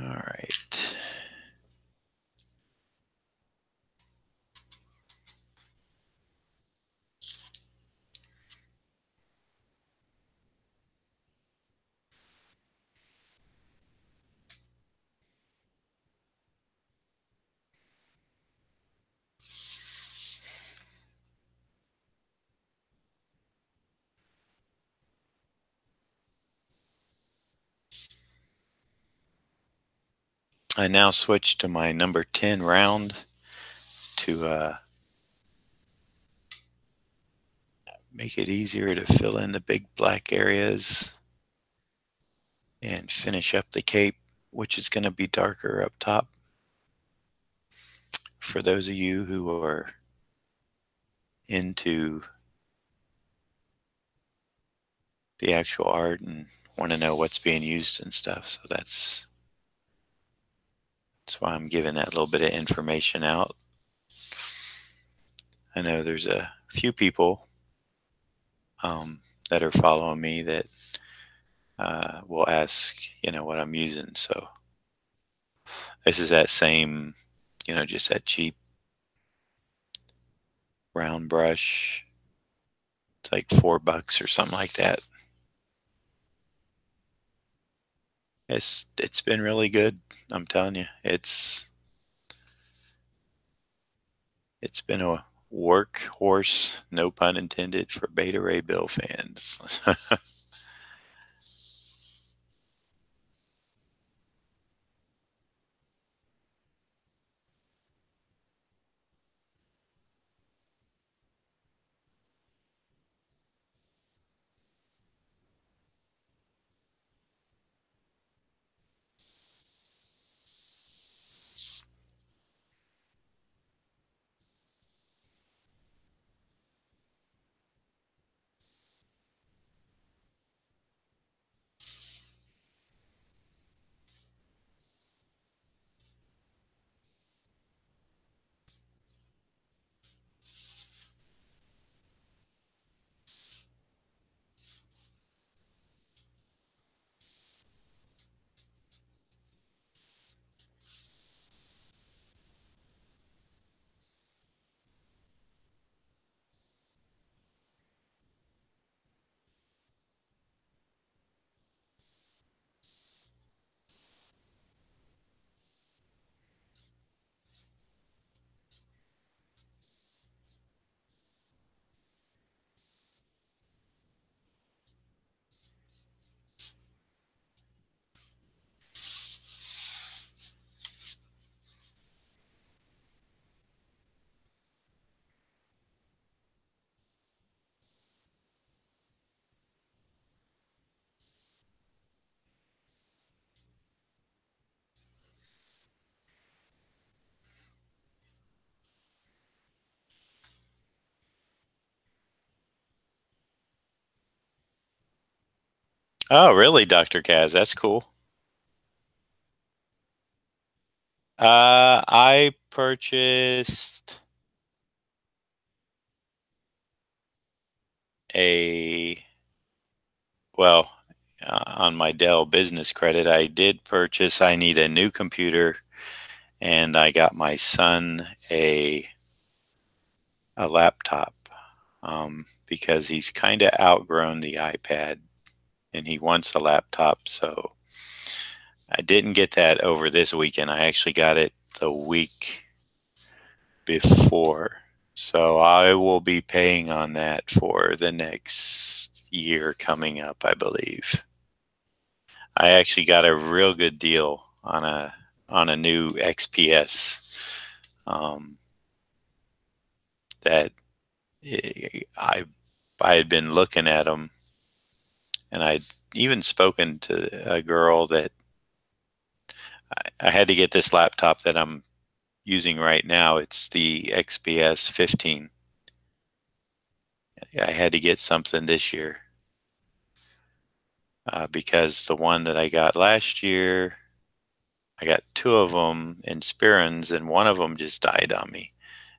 All right. I now switch to my number 10 round to make it easier to fill in the big black areas and finish up the cape, which is going to be darker up top. For those of you who are into the actual art and want to know what's being used and stuff, so that's why I'm giving that little bit of information out. I know there's a few people that are following me that will ask, what I'm using. So this is that same, just that cheap round brush. It's like $4 or something like that. It's been really good. I'm telling you, it's been a workhorse, no pun intended, for Beta Ray Bill fans. Oh, really, Dr. Kaz? That's cool. I purchased a, well, on my Dell business credit, I did purchase, I need a new computer, and I got my son a laptop because he's kind of outgrown the iPad and he wants a laptop. So I didn't get that over this weekend. I actually got it the week before. So I will be paying on that for the next year coming up, I believe. I actually got a real good deal on a new XPS that I had been looking at them, and I'd even spoken to a girl that I had to get this laptop that I'm using right now. It's the XPS 15. I had to get something this year because the one that I got last year, I got two of them in Spirins, and one of them just died on me.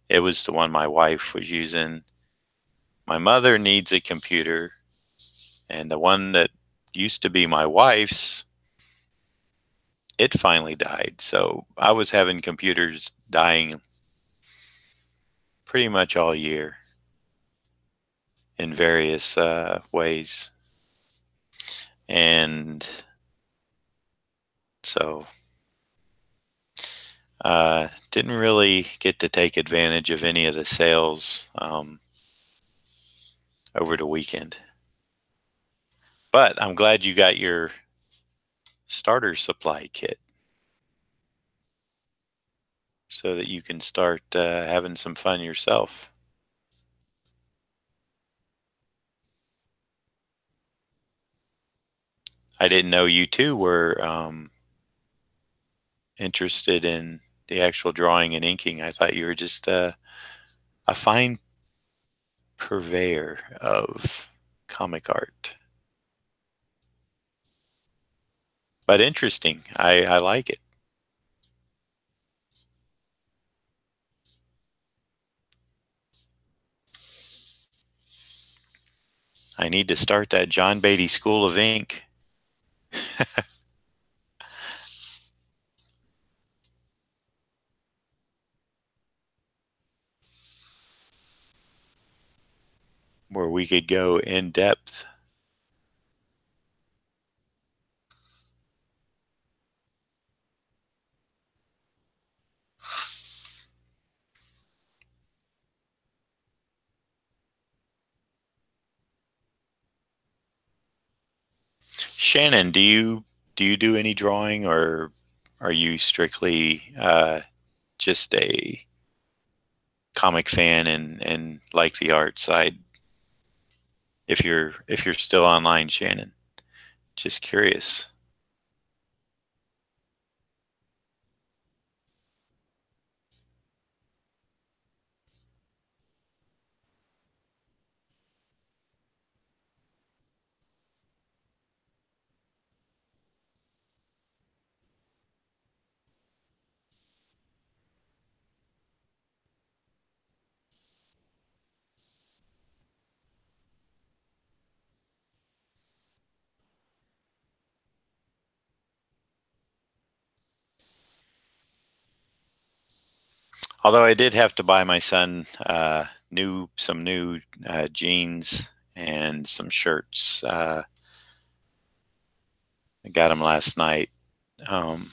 It was the one my wife was using. My mother needs a computer, and the one that used to be my wife's, it finally died. So I was having computers dying pretty much all year in various ways. And so didn't really get to take advantage of any of the sales over the weekend. But I'm glad you got your starter supply kit so that you can start having some fun yourself. I didn't know you too were interested in the actual drawing and inking. I thought you were just a fine purveyor of comic art. But interesting. I like it. I need to start that John Beatty School of Ink. Where we could go in depth. Shannon, do you do any drawing, or are you strictly just a comic fan and like the art side? If you're still online, Shannon, just curious. Although I did have to buy my son some new jeans and some shirts. I got them last night. Um,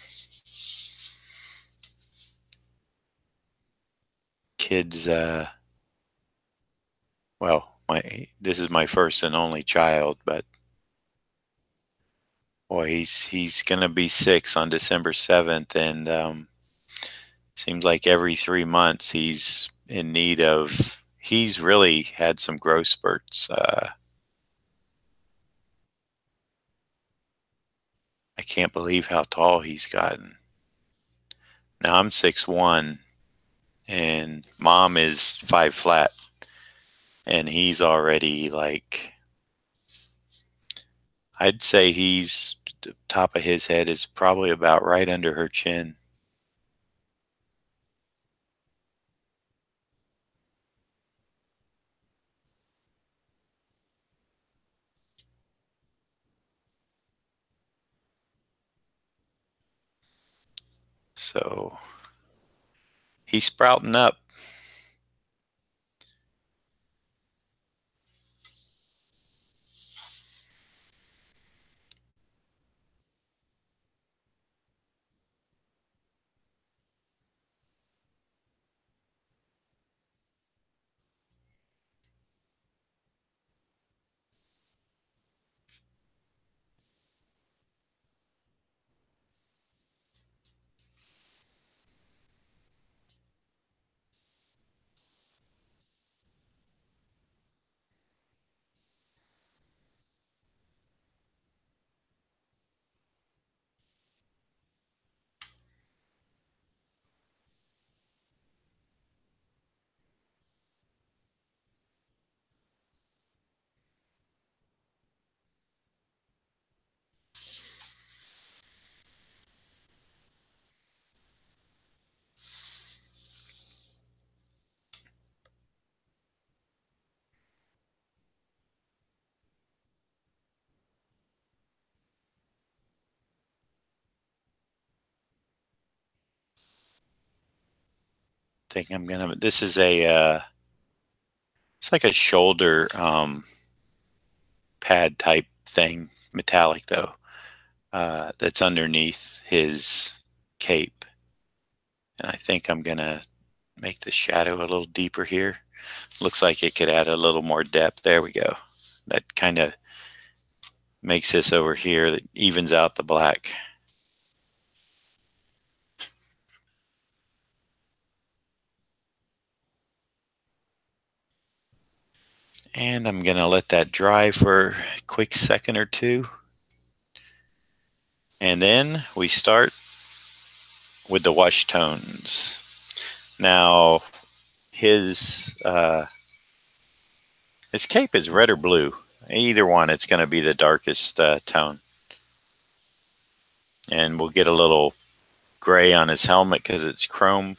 kids, well, my this is my first and only child, but boy, he's gonna be 6 on December 7th, and seems like every 3 months he's in need of. He's really had some growth spurts. I can't believe how tall he's gotten. Now I'm 6'1", and mom is 5 flat, and he's already like, I'd say he's the top of his head is probably about right under her chin. So he's sprouting up. think I'm gonna. This is it's like a shoulder pad type thing, metallic though. That's underneath his cape, and I think I'm gonna make the shadow a little deeper here. Looks like it could add a little more depth. There we go. That kind of makes this over here, that evens out the black. And I'm going to let that dry for a quick second or two. And then we start with the wash tones. Now, his cape is red or blue. Either one, it's going to be the darkest tone. And we'll get a little gray on his helmet because it's chrome.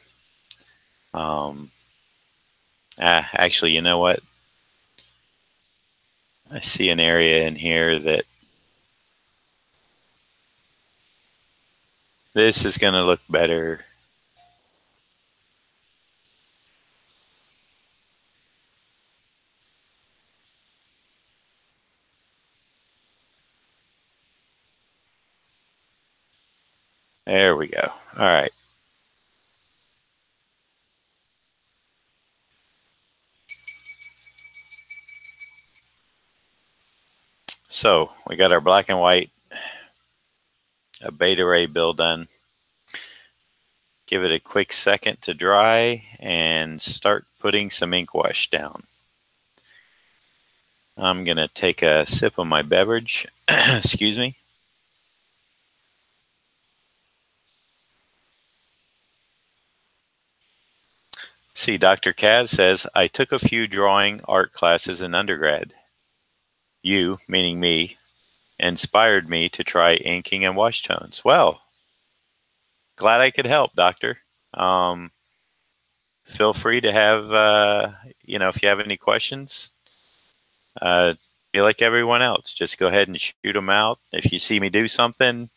Actually, you know what? I see an area in here that this is going to look better. There we go. All right. So we got our black and white, a beta ray bill done. Give it a quick second to dry and start putting some ink wash down. I'm going to take a sip of my beverage. Excuse me. See, Dr. Kaz says, I took a few drawing art classes in undergrad. You, meaning me, inspired me to try inking and wash tones. Well, glad I could help, Doctor. Feel free to have, if you have any questions, be like everyone else. Just go ahead and shoot them out. If you see me do something,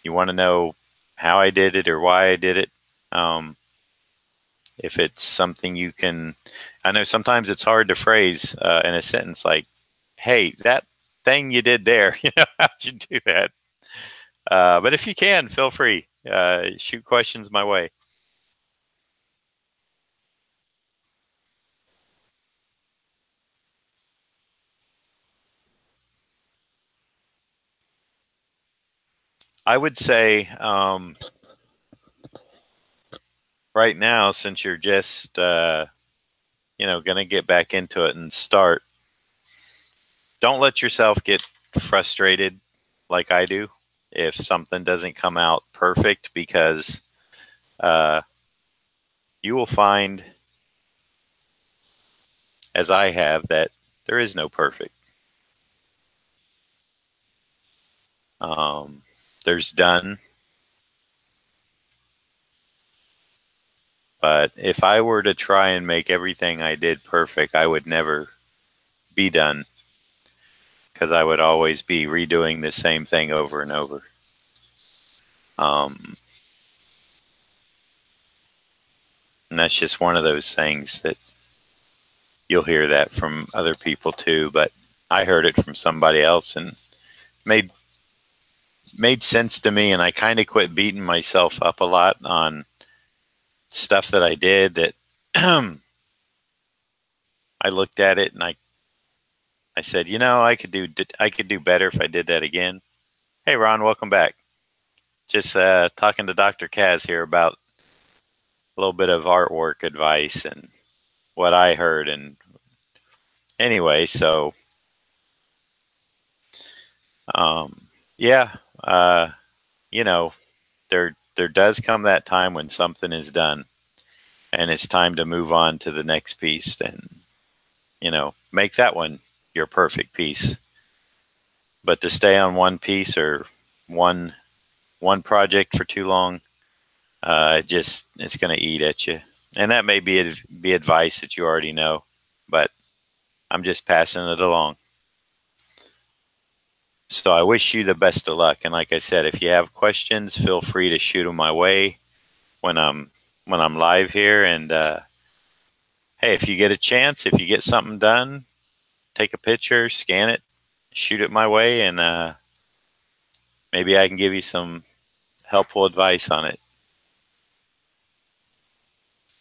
you want to know how I did it or why I did it. If it's something you can, I know sometimes it's hard to phrase in a sentence like, hey, that thing you did there, how'd you do that? But if you can, feel free. Shoot questions my way. I would say right now, since you're just, going to get back into it and start, don't let yourself get frustrated like I do if something doesn't come out perfect, because you will find, as I have, that there is no perfect. There's done. But if I were to try and make everything I did perfect, I would never be done, because I would always be redoing the same thing over and over. And that's just one of those things that you'll hear that from other people too, but I heard it from somebody else and made sense to me, and I kind of quit beating myself up a lot on stuff that I did that I looked at it and I said, I could do better if I did that again. Hey Ron, welcome back. Just talking to Dr. Kaz here about a little bit of artwork advice and what I heard. And anyway, so yeah, there does come that time when something is done and it's time to move on to the next piece, and make that one your perfect piece. But to stay on one piece or one project for too long, it's going to eat at you. And that may be advice that you already know, but I'm just passing it along. So I wish you the best of luck. And like I said, if you have questions, feel free to shoot them my way when I'm when I'm live here. And hey, if you get a chance, if you get something done, take a picture, scan it, shoot it my way, and maybe I can give you some helpful advice on it.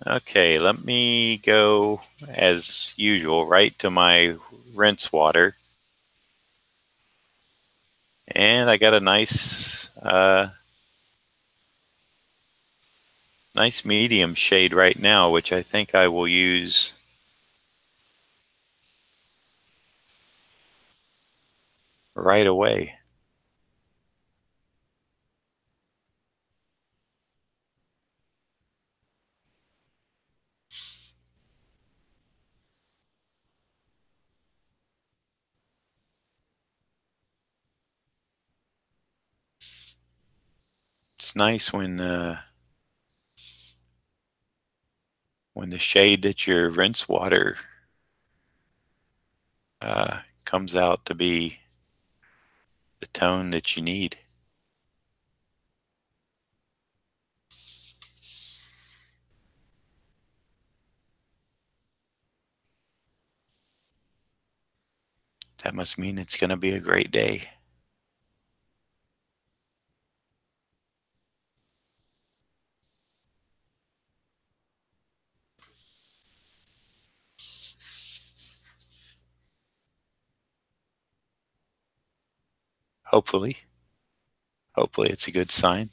Okay, let me go, as usual, right to my rinse water. And I got a nice medium shade right now, which I think I will use right away. It's nice when the shade that your rinse water comes out to be the tone that you need. That must mean it's going to be a great day. Hopefully. Hopefully it's a good sign.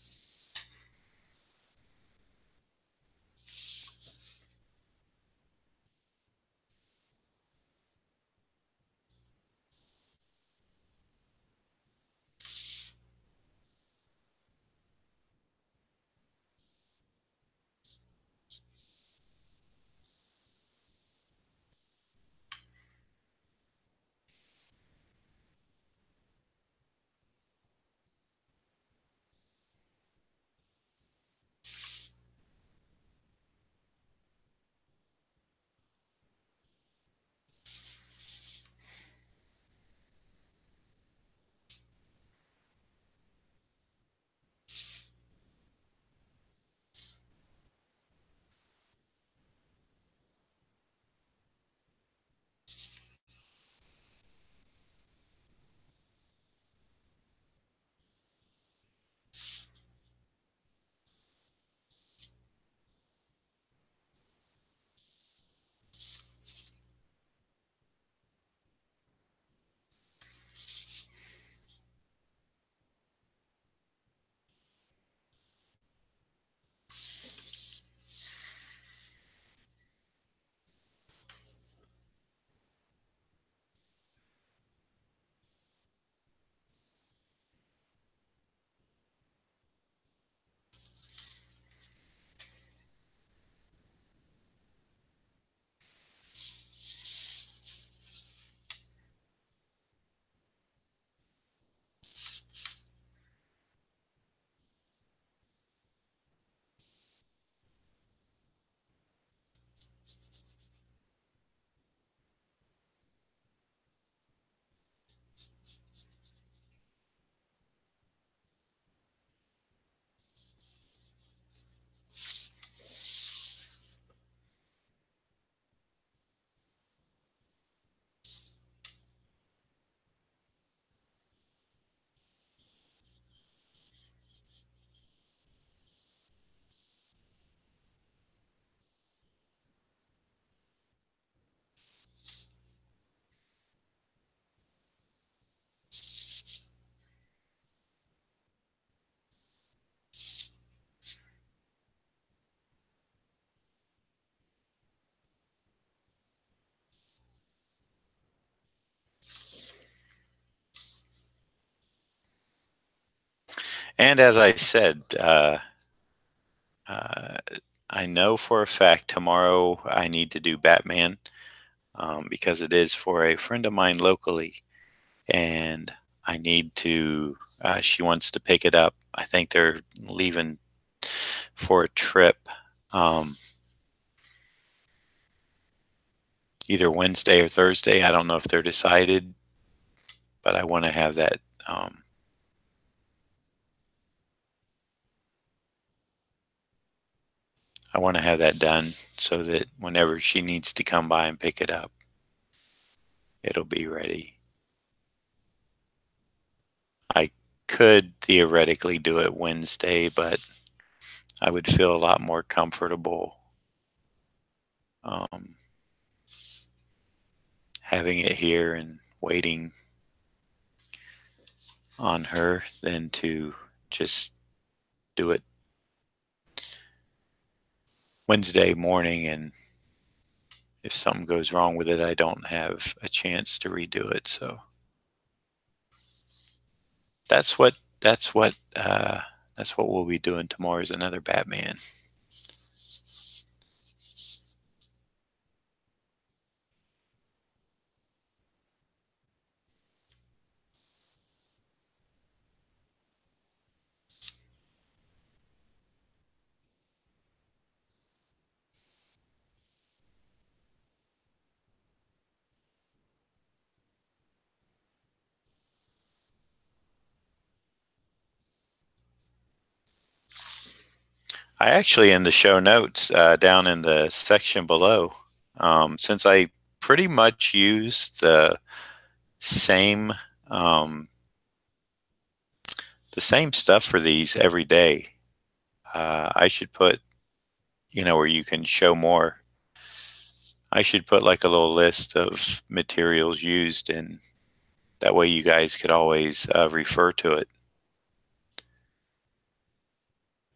And as I said, uh, I know for a fact tomorrow I need to do Batman because it is for a friend of mine locally. And I need to, she wants to pick it up. I think they're leaving for a trip either Wednesday or Thursday. I don't know if they're decided, but I want to have that. I want to have that done so that whenever she needs to come by and pick it up, it'll be ready. I could theoretically do it Wednesday, but I would feel a lot more comfortable um, having it here and waiting on her than to just do it Wednesday morning, and if something goes wrong with it, I don't have a chance to redo it. So that's what that's what uh, that's what we'll be doing tomorrow, is another Batman. I actually, in the show notes down in the section below, since I pretty much use same um, the same stuff for these every day, I should put, where you can show more. I should put like a little list of materials used, and that way you guys could always refer to it.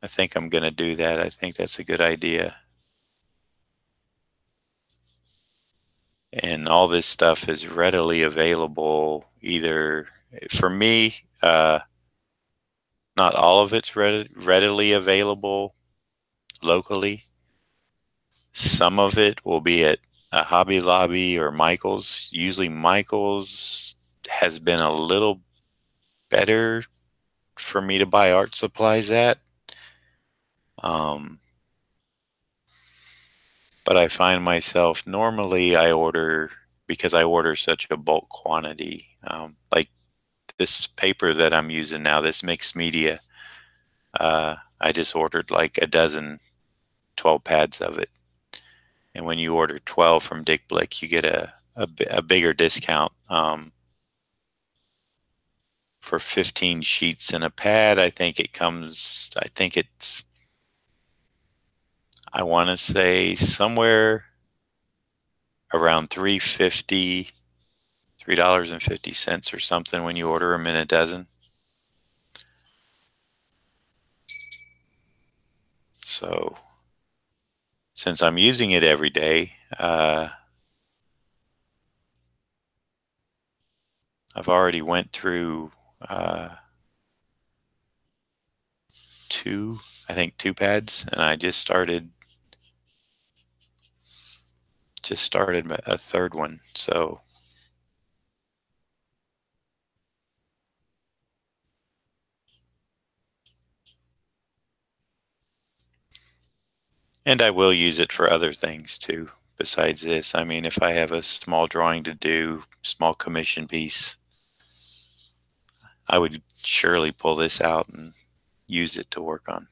I think I'm going to do that. I think that's a good idea. And all this stuff is readily available, either for me, not all of it's readily available locally. Some of it will be at a Hobby Lobby or Michael's. Usually Michael's has been a little better for me to buy art supplies at. Um, but I find myself, normally I order, because I order such a bulk quantity, like this paper that I'm using now, this mixed media. I just ordered like a dozen, 12 pads of it. And when you order 12 from Dick Blick, you get a bigger discount. For 15 sheets in a pad, I think I want to say somewhere around $3.50 or something when you order them in a dozen. So since I'm using it every day, I've already went through two, I think two pads, and I just started a third one. So and I will use it for other things too besides this. I mean, if I have a small drawing to do, small commission piece, I would surely pull this out and use it to work on.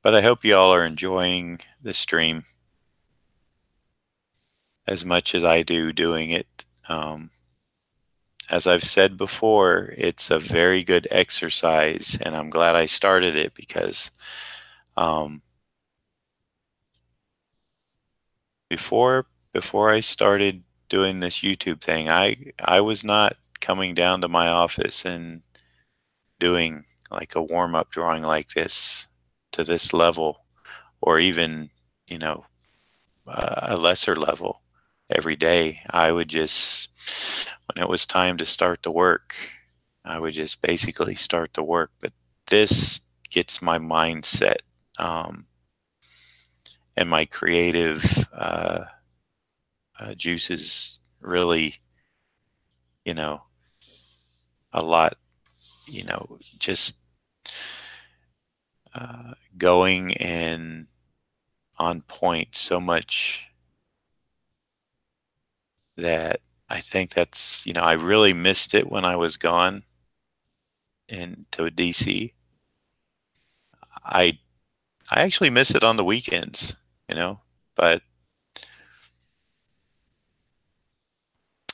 But I hope you all are enjoying the stream as much as I do doing it. As I've said before, it's a very good exercise, and I'm glad I started it because um, before I started doing this YouTube thing, I was not coming down to my office and doing like a warm up drawing like this to this level, or even, you know, a lesser level every day. I would just, when it was time to start the work, I would just basically start the work. But this gets my mindset and my creative juices really, you know, a lot, just going and on point so much that I think that's, I really missed it when I was gone into DC. I I actually miss it on the weekends, but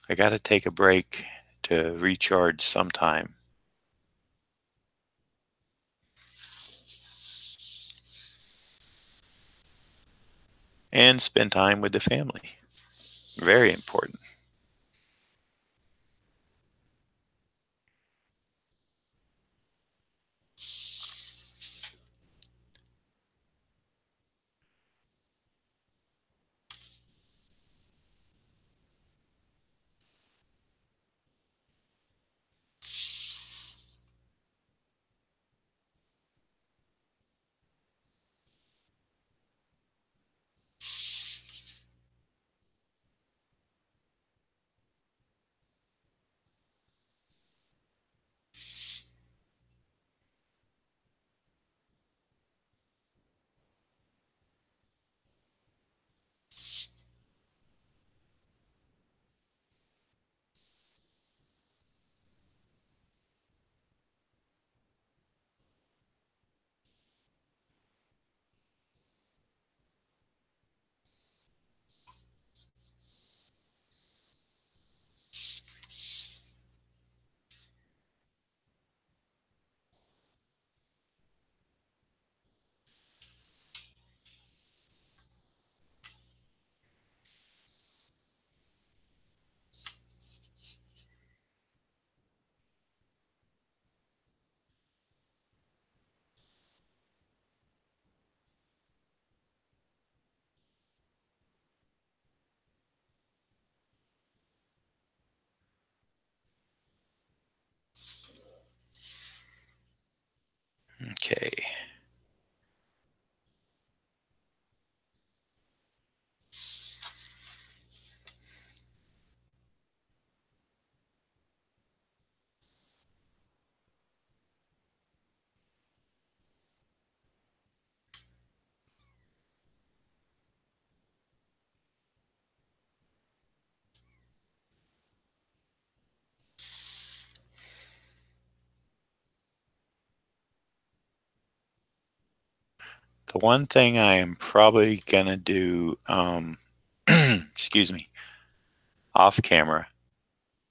I got to take a break to recharge sometime and spend time with the family. Very important. Okay. The one thing I am probably going to do, excuse me, off camera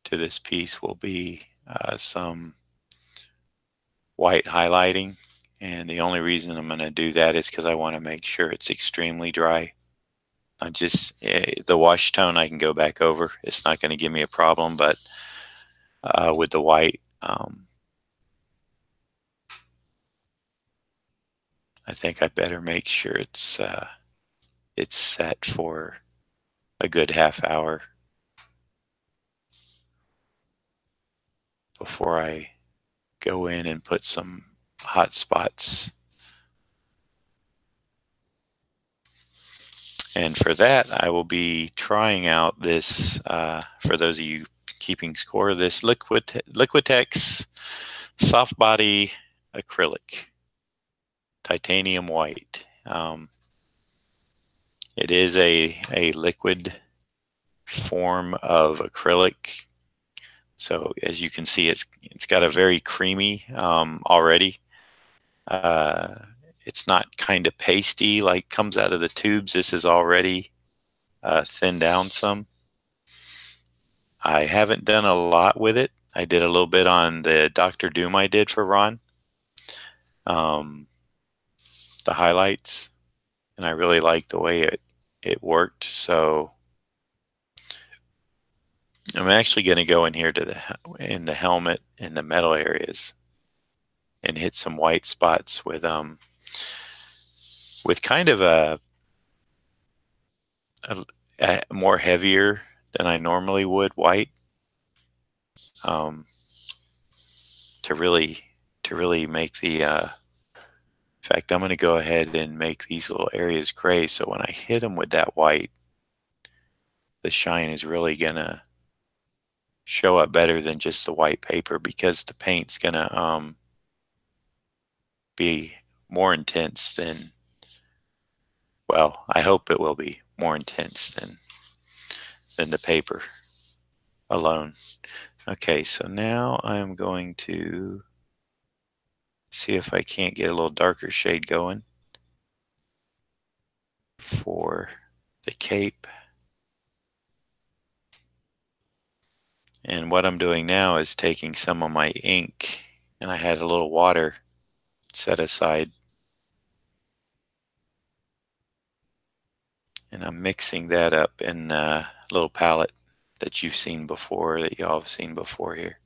to this piece will be some white highlighting. And the only reason I'm going to do that is because I want to make sure it's extremely dry. I just, the wash tone I can go back over. It's not going to give me a problem, but with the white, I think I better make sure it's set for a good half hour before I go in and put some hot spots. And for that, I will be trying out this, for those of you keeping score, this Liquitex soft body acrylic, titanium white. It is a liquid form of acrylic. So as you can see, it's got a very creamy already. It's not kind of pasty like comes out of the tubes. This is already thinned down some. I haven't done a lot with it. I did a little bit on the Dr. Doom I did for Ron, the highlights, and I really liked the way it worked. So I'm actually going to go in here to in the helmet in the metal areas and hit some white spots with kind of a more heavier than I normally would white, um, to really make the in fact, I'm going to go ahead and make these little areas gray, so when I hit them with that white, the shine is really going to show up better than just the white paper, because the paint's going to be more intense than well, I hope it will be more intense than the paper alone. Okay, so now I'm going to see if I can't get a little darker shade going for the cape. And what I'm doing now is taking some of my ink, and I had a little water set aside, and I'm mixing that up in a little palette that you've seen before, that y'all have seen before here.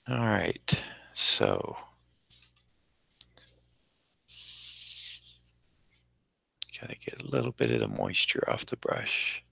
All right, so gotta get a little bit of the moisture off the brush.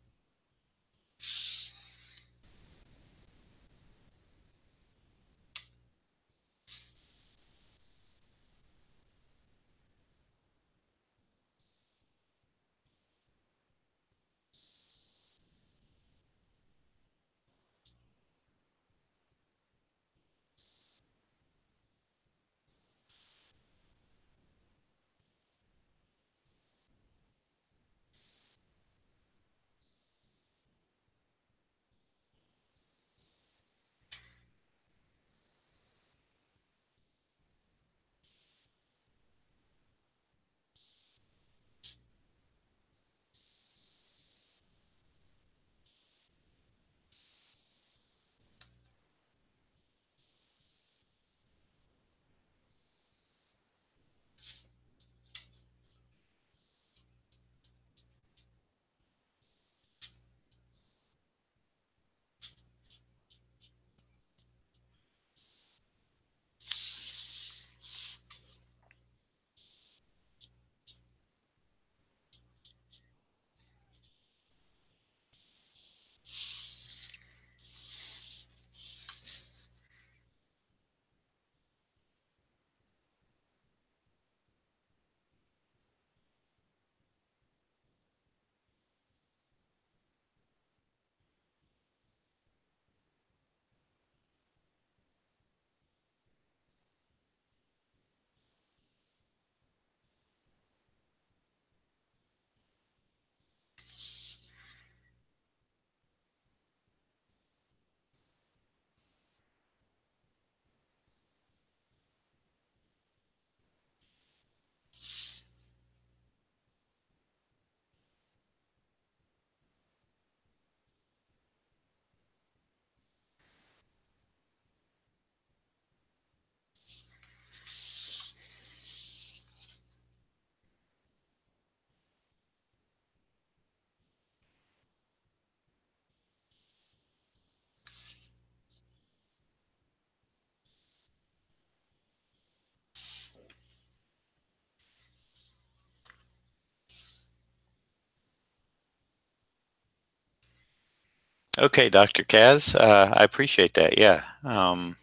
Okay, Dr. Kaz, I appreciate that. Yeah, I'll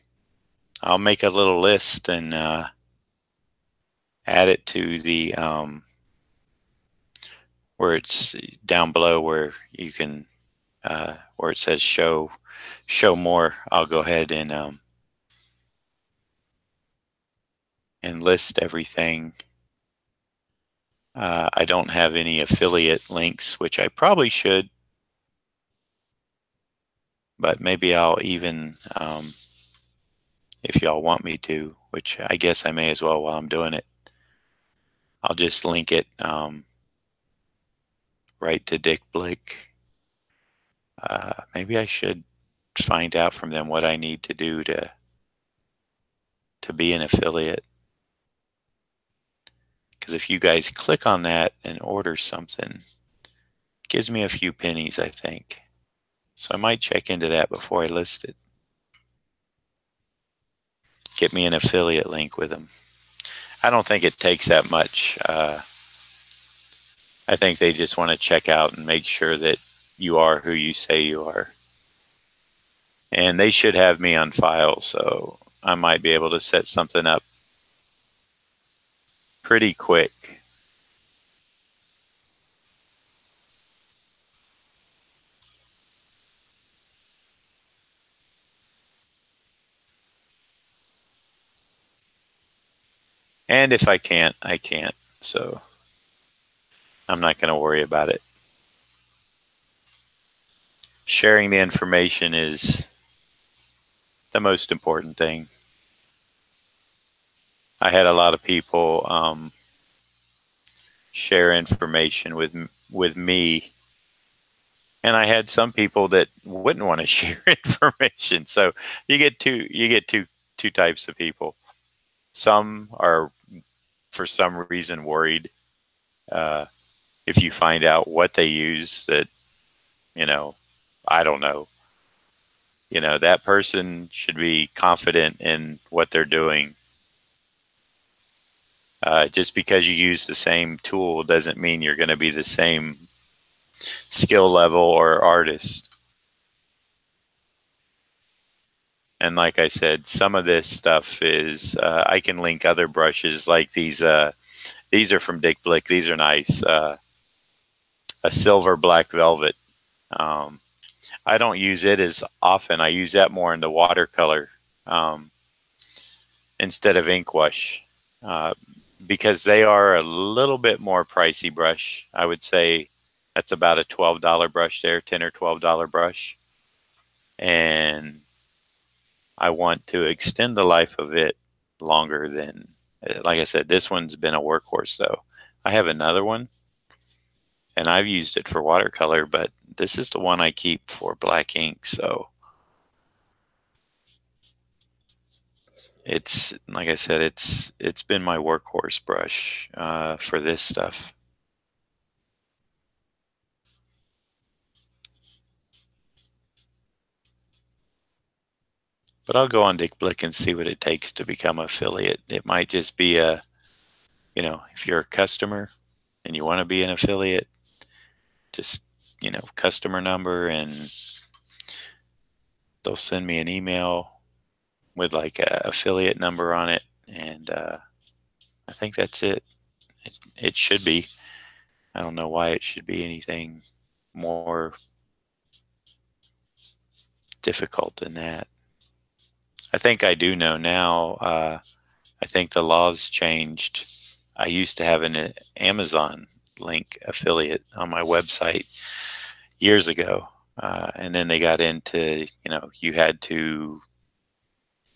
make a little list and add it to the where it's down below where you can where it says show more. I'll go ahead and list everything. I don't have any affiliate links, which I probably should, but maybe I'll even, if y'all want me to, which I guess I may as well while I'm doing it, I'll just link it right to Dick Blick. Maybe I should find out from them what I need to do to be an affiliate. Because if you guys click on that and order something, it gives me a few pennies, I think. So I might check into that before I list it. Get me an affiliate link with them. I don't think it takes that much. I think they just want to check out and make sure that you are who you say you are. And they should have me on file, so I might be able to set something up pretty quick. And if I can't, I can't. So I'm not going to worry about it. Sharing the information is the most important thing. I had a lot of people share information with me, and I had some people that wouldn't want to share information. So you get two types of people. Some are for some reason worried uh, if you find out what they use that you know I don't know. That person should be confident in what they're doing. Just because you use the same tool doesn't mean you're going to be the same skill level or artist. And like I said, some of this stuff is I can link other brushes like these. These are from Dick Blick. These are nice. A silver black velvet. Um, I don't use it as often. I use that more in the watercolor um, instead of ink wash uh, because they are a little bit more pricey brush. I would say that's about a $12 brush there, $10 or $12 brush, and I want to extend the life of it longer than, like I said, this one's been a workhorse though. I have another one and I've used it for watercolor, but this is the one I keep for black ink. So it's, like I said, it's been my workhorse brush for this stuff. But I'll go on Dick Blick and see what it takes to become an affiliate. It might just be if you're a customer and you want to be an affiliate, just, customer number, and they'll send me an email with like a affiliate number on it. And I think that's it. It should be. I don't know why it should be anything more difficult than that. I think I do know now. I think the laws changed. I used to have an Amazon link affiliate on my website years ago. And then they got into, you had to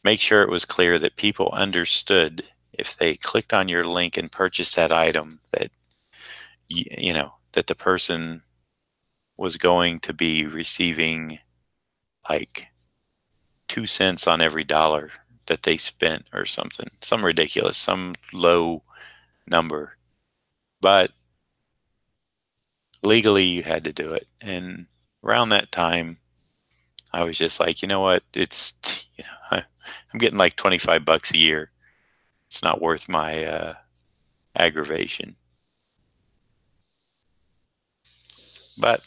make sure it was clear that people understood if they clicked on your link and purchased that item that, that the person was going to be receiving like 2 cents on every dollar that they spent or something, some ridiculous, some low number. But legally, you had to do it. And around that time, I was just like, you know what? I'm getting like 25 bucks a year. It's not worth my aggravation. But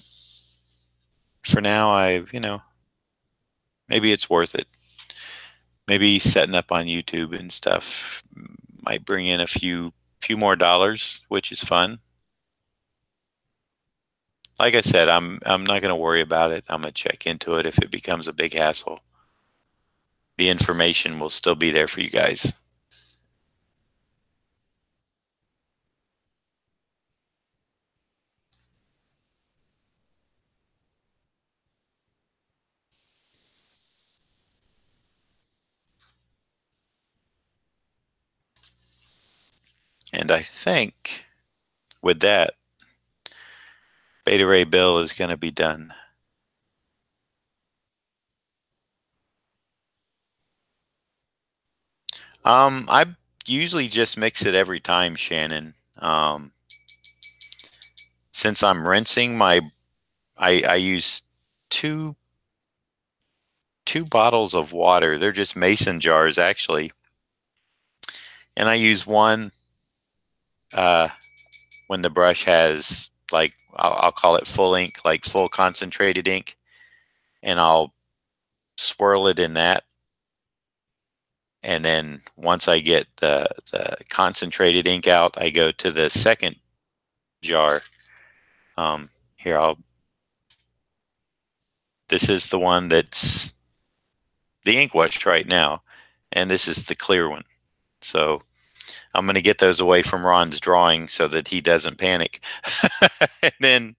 for now, maybe it's worth it. Maybe setting up on YouTube and stuff might bring in a few more dollars, which is fun. Like I said, I'm not going to worry about it. I'm going to check into it if it becomes a big hassle. The information will still be there for you guys. And I think with that, Beta Ray Bill is going to be done. I usually just mix it every time, Shannon. Since I'm rinsing I use two bottles of water. They're just mason jars actually, and I use one uh, when the brush has like I'll call it full ink, like full concentrated ink, and I'll swirl it in that. And then once I get the concentrated ink out, I go to the second jar. Here, this is the one that's the ink wash right now, and this is the clear one. So I'm going to get those away from Ron's drawing so that he doesn't panic. and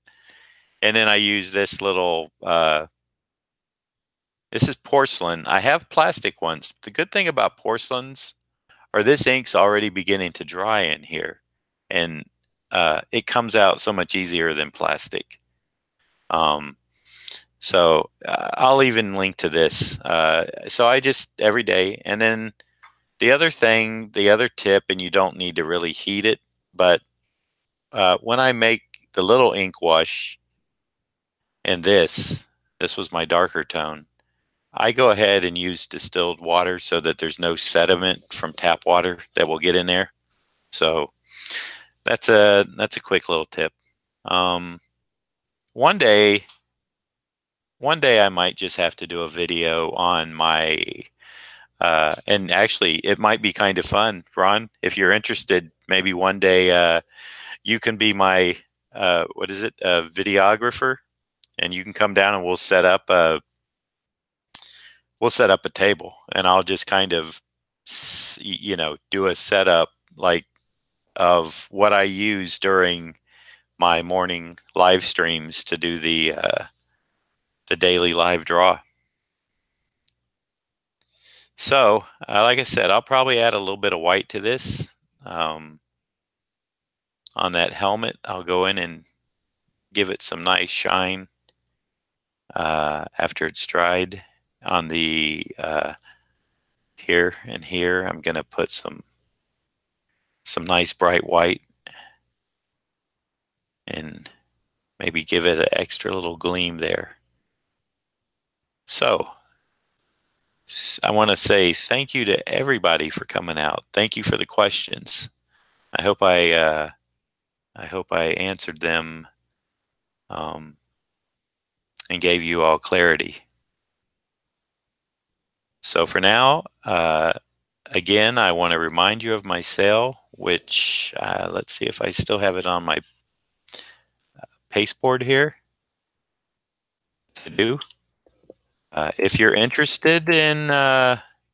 then I use this little. This is porcelain. I have plastic ones. The good thing about porcelains are this ink's already beginning to dry in here, and it comes out so much easier than plastic. So I'll even link to this. So I just every day, and then the other thing, the other tip, and you don't need to really heat it, but when I make the little ink wash, and this was my darker tone, I go ahead and use distilled water so that there's no sediment from tap water that will get in there. So that's a quick little tip. One day I might just have to do a video on my and actually it might be kind of fun, Ron, if you're interested. Maybe one day you can be my what is it, a videographer, and you can come down and we'll set up a table, and I'll just kind of do a setup like of what I use during my morning live streams to do the daily live draw. So, like I said, I'll probably add a little bit of white to this. On that helmet, I'll go in and give it some nice shine after it's dried. On the here and here, I'm going to put some nice bright white and maybe give it an extra little gleam there. So I want to say thank you to everybody for coming out. Thank you for the questions. I hope I answered them and gave you all clarity. So for now, again, I want to remind you of my sale, which let's see if I still have it on my pasteboard here. I do. If you're interested in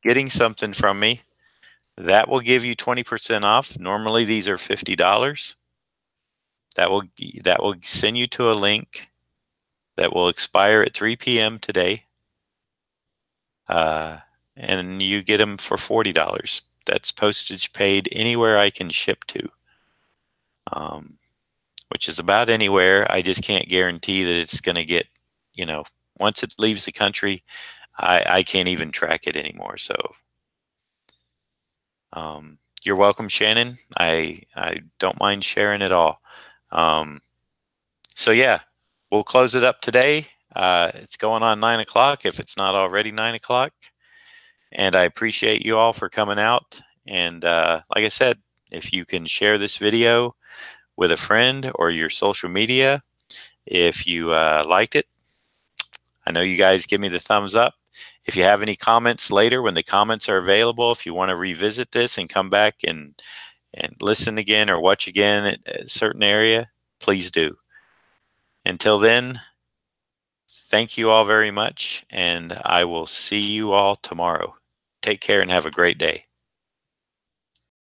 getting something from me, that will give you 20% off. Normally these are $50. That will send you to a link that will expire at 3 p.m. today, and you get them for $40. That's postage paid anywhere I can ship to, which is about anywhere. I just can't guarantee that it's going to get, once it leaves the country, I can't even track it anymore. So you're welcome, Shannon. I don't mind sharing it all. So yeah, we'll close it up today. It's going on 9 o'clock if it's not already 9 o'clock. And I appreciate you all for coming out. And like I said, if you can share this video with a friend or your social media, if you liked it, I know you guys give me the thumbs up. If you have any comments later, when the comments are available, if you want to revisit this and come back and listen again or watch again at a certain area, please do. Until then, thank you all very much, and I will see you all tomorrow. Take care and have a great day.